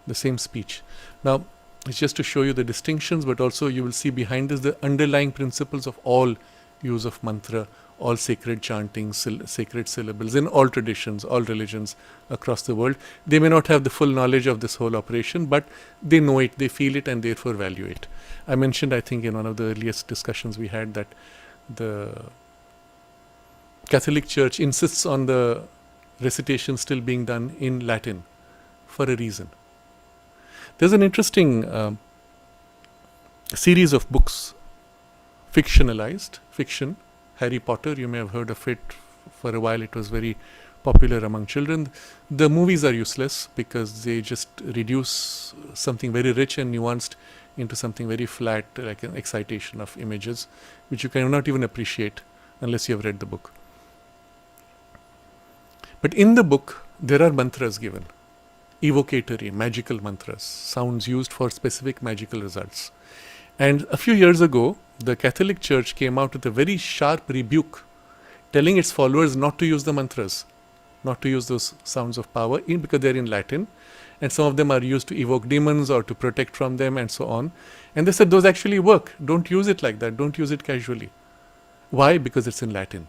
the same speech. Now, it's just to show you the distinctions, but also you will see behind this the underlying principles of all use of mantra, all sacred chanting, sacred syllables in all traditions, all religions across the world. They may not have the full knowledge of this whole operation, but they know it, they feel it, and therefore value it. I mentioned, I think, in one of the earliest discussions we had that the Catholic Church insists on the recitation still being done in Latin for a reason. There's an interesting series of books, fictionalized, fiction. Harry Potter, you may have heard of it. For a while it was very popular among children. The movies are useless because they just reduce something very rich and nuanced into something very flat, like an excitation of images, which you cannot even appreciate unless you have read the book. But in the book, there are mantras given. Evocatory, magical mantras, sounds used for specific magical results. And a few years ago, the Catholic Church came out with a very sharp rebuke, telling its followers not to use the mantras, not to use those sounds of power, because they're in Latin, and some of them are used to evoke demons or to protect from them and so on. And they said those actually work. Don't use it like that. Don't use it casually. Why? Because it's in Latin.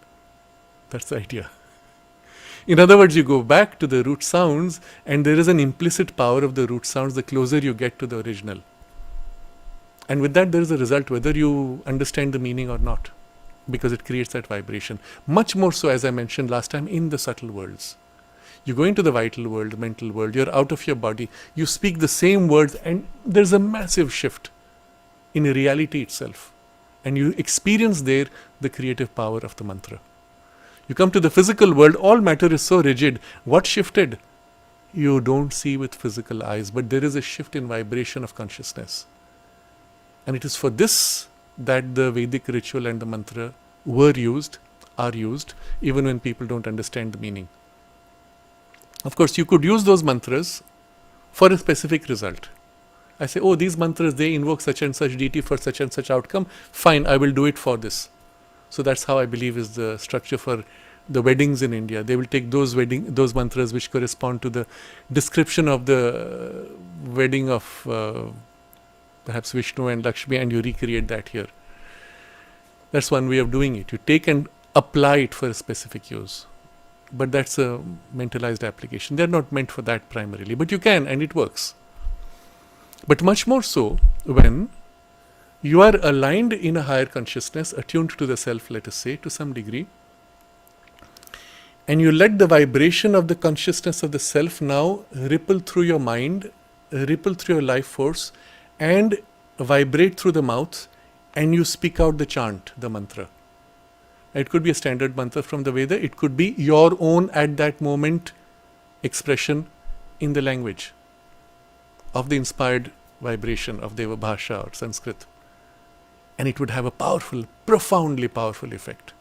That's the idea. In other words, you go back to the root sounds, and there is an implicit power of the root sounds the closer you get to the original. And with that, there is a result, whether you understand the meaning or not, because it creates that vibration. Much more so, as I mentioned last time, in the subtle worlds. You go into the vital world, the mental world, you're out of your body, you speak the same words, and there's a massive shift in reality itself. And you experience there the creative power of the mantra. You come to the physical world, all matter is so rigid. What shifted? You don't see with physical eyes, but there is a shift in vibration of consciousness. And it is for this that the Vedic ritual and the mantra were used, are used, even when people don't understand the meaning. Of course, you could use those mantras for a specific result. I say, oh, these mantras, they invoke such and such deity for such and such outcome. Fine, I will do it for this. So that's how I believe is the structure for the weddings in India. They will take those mantras which correspond to the description of the wedding of perhaps Vishnu and Lakshmi, and you recreate that here. That's one way of doing it. You take and apply it for a specific use. But that's a mentalized application. They're not meant for that primarily, but you can, and it works. But much more so when you are aligned in a higher consciousness, attuned to the self, let us say, to some degree, and you let the vibration of the consciousness of the self now ripple through your mind, ripple through your life force, and vibrate through the mouth, and you speak out the chant, the mantra. It could be a standard mantra from the Veda. It could be your own at that moment expression in the language of the inspired vibration of Deva Bhasha or Sanskrit. And it would have a powerful, profoundly powerful effect.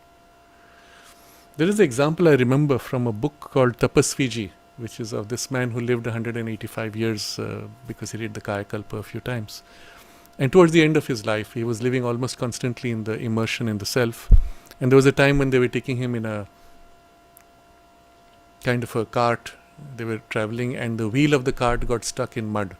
There is an example I remember from a book called Tapasviji, which is of this man who lived 185 years because he did the Kaya Kalpa a few times. And towards the end of his life, he was living almost constantly in the immersion in the self. And there was a time when they were taking him in a kind of a cart. They were traveling, and the wheel of the cart got stuck in mud.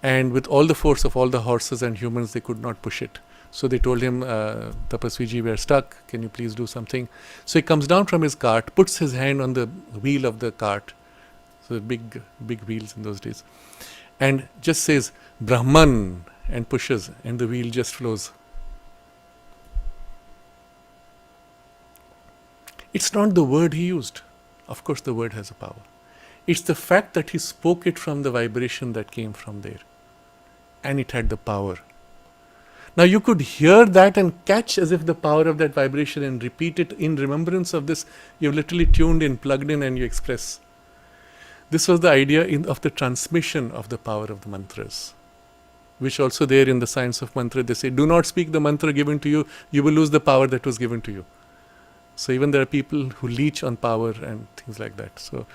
And with all the force of all the horses and humans, they could not push it. So they told him, Tapasviji, we are stuck. Can you please do something? So he comes down from his cart, puts his hand on the wheel of the cart. So big wheels in those days. And just says, Brahman, and pushes, and the wheel just flows. It's not the word he used. Of course, the word has a power. It's the fact that he spoke it from the vibration that came from there. And it had the power. Now you could hear that and catch as if the power of that vibration and repeat it in remembrance of this. You've literally tuned in, plugged in, and you express. This was the idea of the transmission of the power of the mantras. Which also there in the science of mantra, they say, do not speak the mantra given to you, you will lose the power that was given to you. So even there are people who leech on power and things like that. So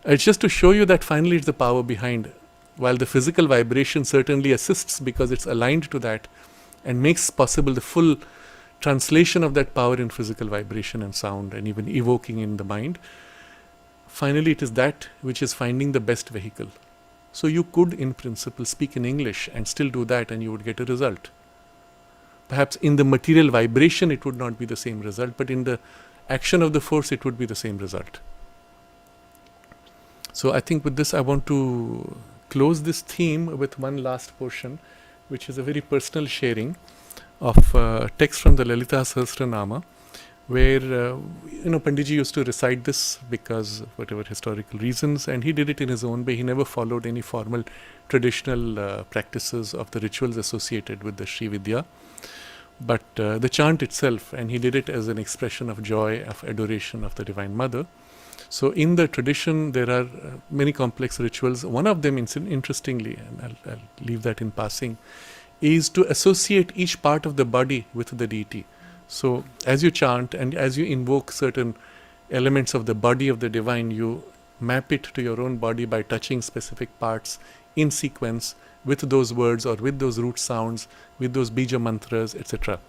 it's just to show you that finally it's the power behind. While the physical vibration certainly assists because it's aligned to that and makes possible the full translation of that power in physical vibration and sound and even evoking in the mind, finally it is that which is finding the best vehicle. So you could, in principle, speak in English and still do that and you would get a result. Perhaps in the material vibration it would not be the same result, but in the action of the force it would be the same result. So I think with this I want to close this theme with one last portion, which is a very personal sharing of text from the Lalita Sahasranama, where Panditji used to recite this because of whatever historical reasons, and he did it in his own way. He never followed any formal traditional practices of the rituals associated with the Sri Vidya, but the chant itself, and he did it as an expression of joy, of adoration of the Divine Mother. So in the tradition there are many complex rituals. One of them, interestingly, and I'll leave that in passing, is to associate each part of the body with the deity. So as you chant and as you invoke certain elements of the body of the divine, you map it to your own body by touching specific parts in sequence with those words or with those root sounds, with those bija mantras, etc.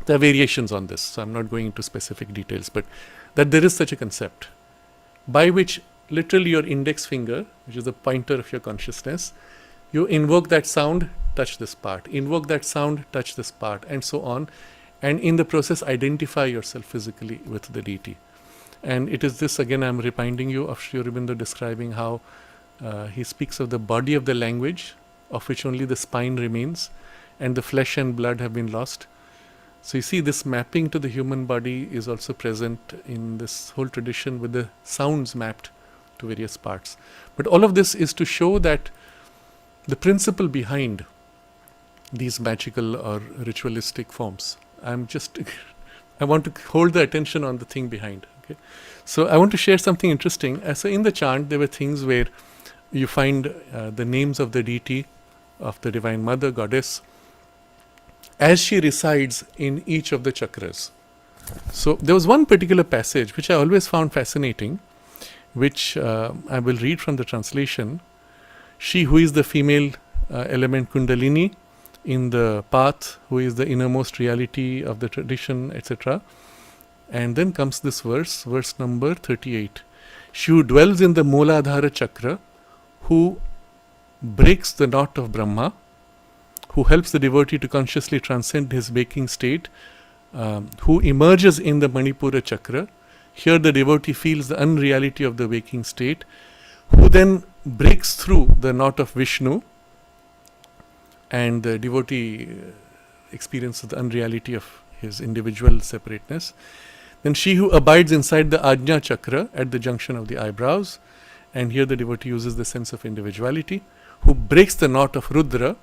There are variations on this, so I'm not going into specific details, but that there is such a concept by which literally your index finger, which is the pointer of your consciousness, you invoke that sound, touch this part, invoke that sound, touch this part, and so on, and in the process identify yourself physically with the deity. And it is this, again, I'm reminding you of Sri Aurobindo describing how he speaks of the body of the language, of which only the spine remains, and the flesh and blood have been lost. So you see, this mapping to the human body is also present in this whole tradition with the sounds mapped to various parts. But all of this is to show that the principle behind these magical or ritualistic forms, I want to hold the attention on the thing behind. Okay, so I want to share something interesting. So in the chant, there were things where you find the names of the deity, of the Divine Mother, Goddess, as she resides in each of the chakras. So there was one particular passage which I always found fascinating, which I will read from the translation. She who is the female element Kundalini in the path, who is the innermost reality of the tradition, etc. And then comes this verse number 38. She who dwells in the Mooladhara chakra, who breaks the knot of Brahma, who helps the devotee to consciously transcend his waking state, who emerges in the Manipura chakra. Here the devotee feels the unreality of the waking state, who then breaks through the knot of Vishnu, and the devotee experiences the unreality of his individual separateness. Then she who abides inside the Ajna chakra at the junction of the eyebrows, and here the devotee uses the sense of individuality, who breaks the knot of Rudra,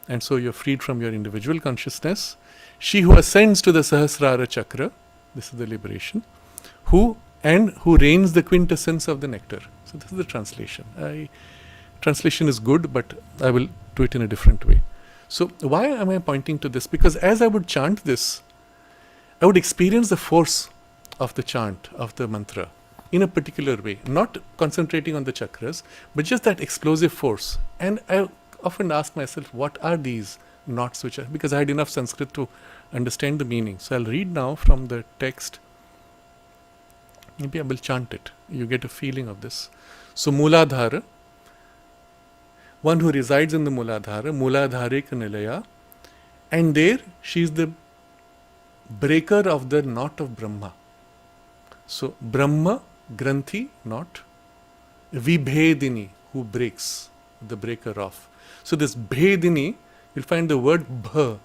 and so you're freed from your individual consciousness. She who ascends to the Sahasrara chakra, this is the liberation, who reigns the quintessence of the nectar. So this is the translation. Translation is good, but I will do it in a different way. So why am I pointing to this? Because as I would chant this, I would experience the force of the chant, of the mantra, in a particular way, not concentrating on the chakras, but just that explosive force. And I often ask myself, what are these knots which are, because I had enough Sanskrit to understand the meaning. So I'll read now from the text. Maybe I will chant it. You get a feeling of this. So Mooladhara, one who resides in the Mooladhara, Mooladhare Kanilaya, and there she is the breaker of the knot of Brahma. So Brahma, Granthi, knot, Vibhedini, who breaks, the breaker of. So this Bhedini, you'll find the word Bha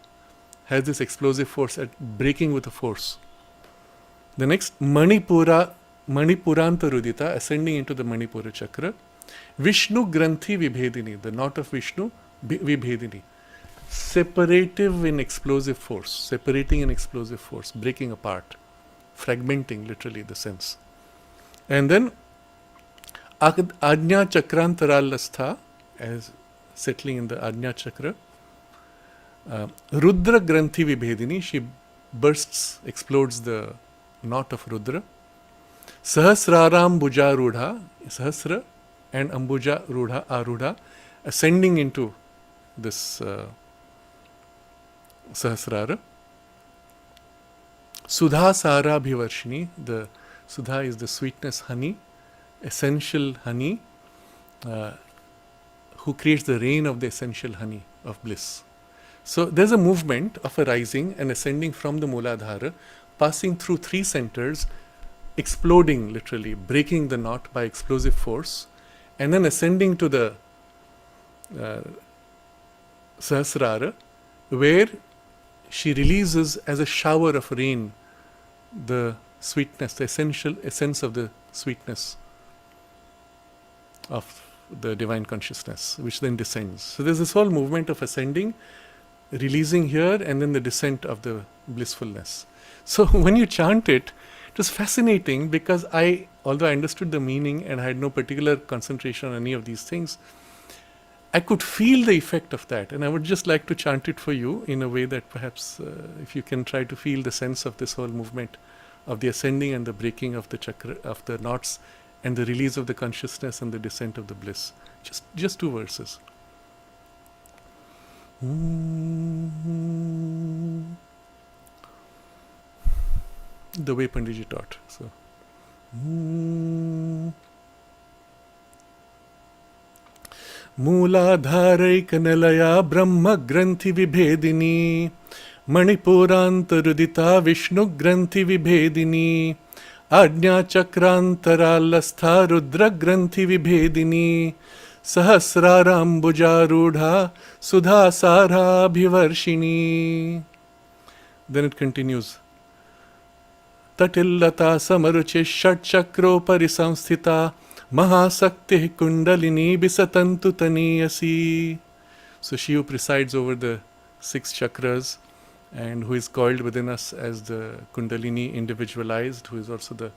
has this explosive force at breaking with a force. The next, Manipuranta Rudita, ascending into the Manipura chakra. Vishnu Granthi Vibhedini, the knot of Vishnu, Vibhedini. Separative in explosive force, separating in explosive force, breaking apart, fragmenting literally the sense. And then Ajna Chakrantaralastha, as settling in the Ajna chakra. Rudra Granthi Vibhedini, she bursts, explodes the knot of Rudra. Sahasraram Bhuja Rudha, Sahasra and Ambuja Rudha, Arudha, ascending into this Sahasrara. Sudha Sara Bhivarshini, the Sudha is the sweetness, honey, essential honey, uh, who creates the rain of the essential honey of bliss. So there's a movement of a rising and ascending from the Mooladhara, passing through three centers, exploding literally, breaking the knot by explosive force, and then ascending to the uh, Sahasrara, where she releases as a shower of rain the sweetness, the essential essence of the sweetness of the divine consciousness, which then descends. So there's this whole movement of ascending, releasing here, and then the descent of the blissfulness. So when you chant it, it was fascinating because although I understood the meaning and I had no particular concentration on any of these things, I could feel the effect of that, and I would just like to chant it for you in a way that perhaps if you can try to feel the sense of this whole movement of the ascending and the breaking of the chakra, of the knots, and the release of the consciousness and the descent of the bliss. Just two verses. The way Panditji taught. So. मूलाधारैकनिलया ब्रह्मग्रन्थिविभेदिनी मणिपुरान्तरुदिता विष्णुग्रन्थिविभेदिनी आज्ञाचक्रान्तरालस्था रुद्रग्रन्थिविभेदिनी सहस्राराम्बुजारूढा सुधासाराभिवर्षिणी. Then it continues. तटिल्लता समरुचिः षट्चक्रोपरि संस्थिता Mahasakti Kundalini Bisatantu Taniyasi. So she who presides over the 6 chakras and who is called within us as the Kundalini individualized, who is also the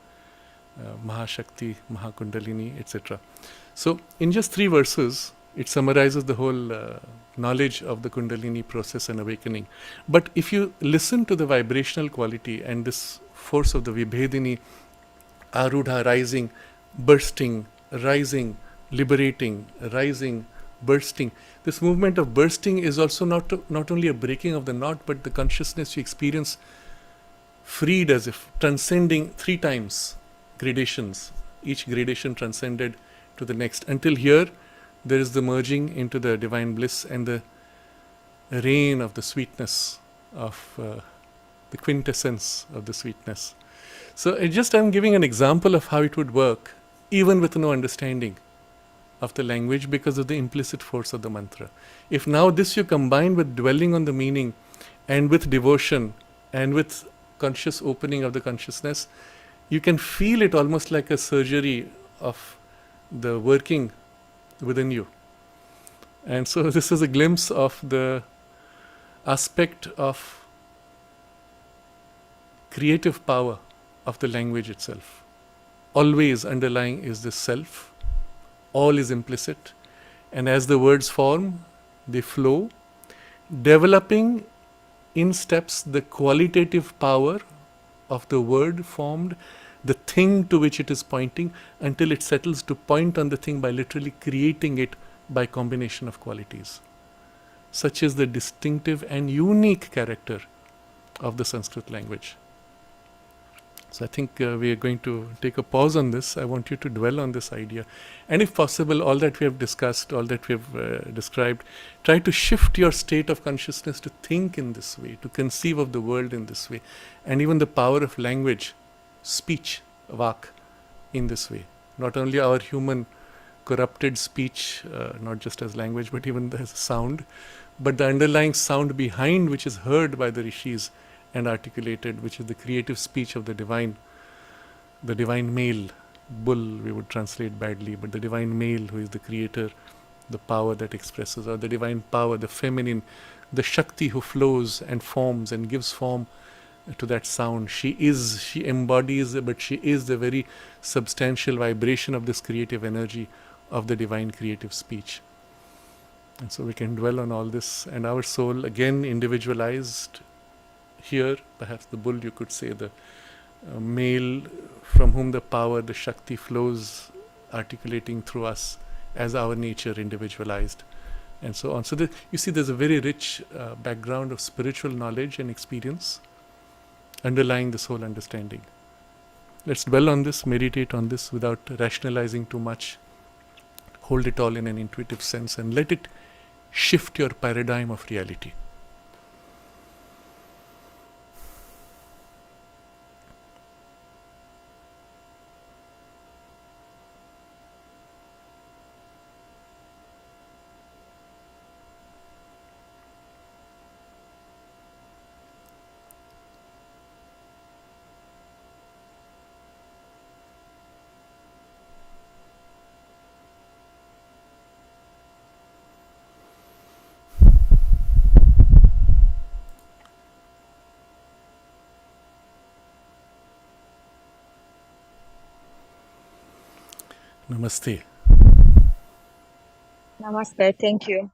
Mahashakti, Mahakundalini, etc. So in just 3 verses, it summarizes the whole knowledge of the Kundalini process and awakening. But if you listen to the vibrational quality and this force of the Vibhedini, Arudha rising, bursting, rising, liberating, rising, bursting. This movement of bursting is also not only a breaking of the knot, but the consciousness you experience freed as if transcending 3 times gradations, each gradation transcended to the next. Until here, there is the merging into the divine bliss and the rain of the sweetness of the quintessence of the sweetness. So I'm giving an example of how it would work even with no understanding of the language because of the implicit force of the mantra. If now this you combine with dwelling on the meaning and with devotion and with conscious opening of the consciousness, you can feel it almost like a surgery of the working within you. And so this is a glimpse of the aspect of creative power of the language itself. Always underlying is the self, all is implicit, and as the words form, they flow, developing in steps the qualitative power of the word formed, the thing to which it is pointing, until it settles to point on the thing by literally creating it by combination of qualities. Such is the distinctive and unique character of the Sanskrit language. So I think we are going to take a pause on this. I want you to dwell on this idea. And if possible, all that we have discussed, all that we have described, try to shift your state of consciousness to think in this way, to conceive of the world in this way. And even the power of language, speech, vak, in this way. Not only our human corrupted speech, not just as language, but even as sound, but the underlying sound behind which is heard by the rishis and articulated, which is the creative speech of the divine male, bull we would translate badly, but the divine male who is the creator, the power that expresses, or the divine power, the feminine, the Shakti who flows and forms and gives form to that sound. She embodies, but she is the very substantial vibration of this creative energy of the divine creative speech. And so we can dwell on all this, and our soul, again individualized. Here, perhaps the bull, you could say, the male from whom the power, the Shakti flows, articulating through us as our nature individualized, and so on. So you see there's a very rich background of spiritual knowledge and experience underlying this whole understanding. Let's dwell on this, meditate on this without rationalizing too much. Hold it all in an intuitive sense and let it shift your paradigm of reality. Namaste. Namaste. Thank you.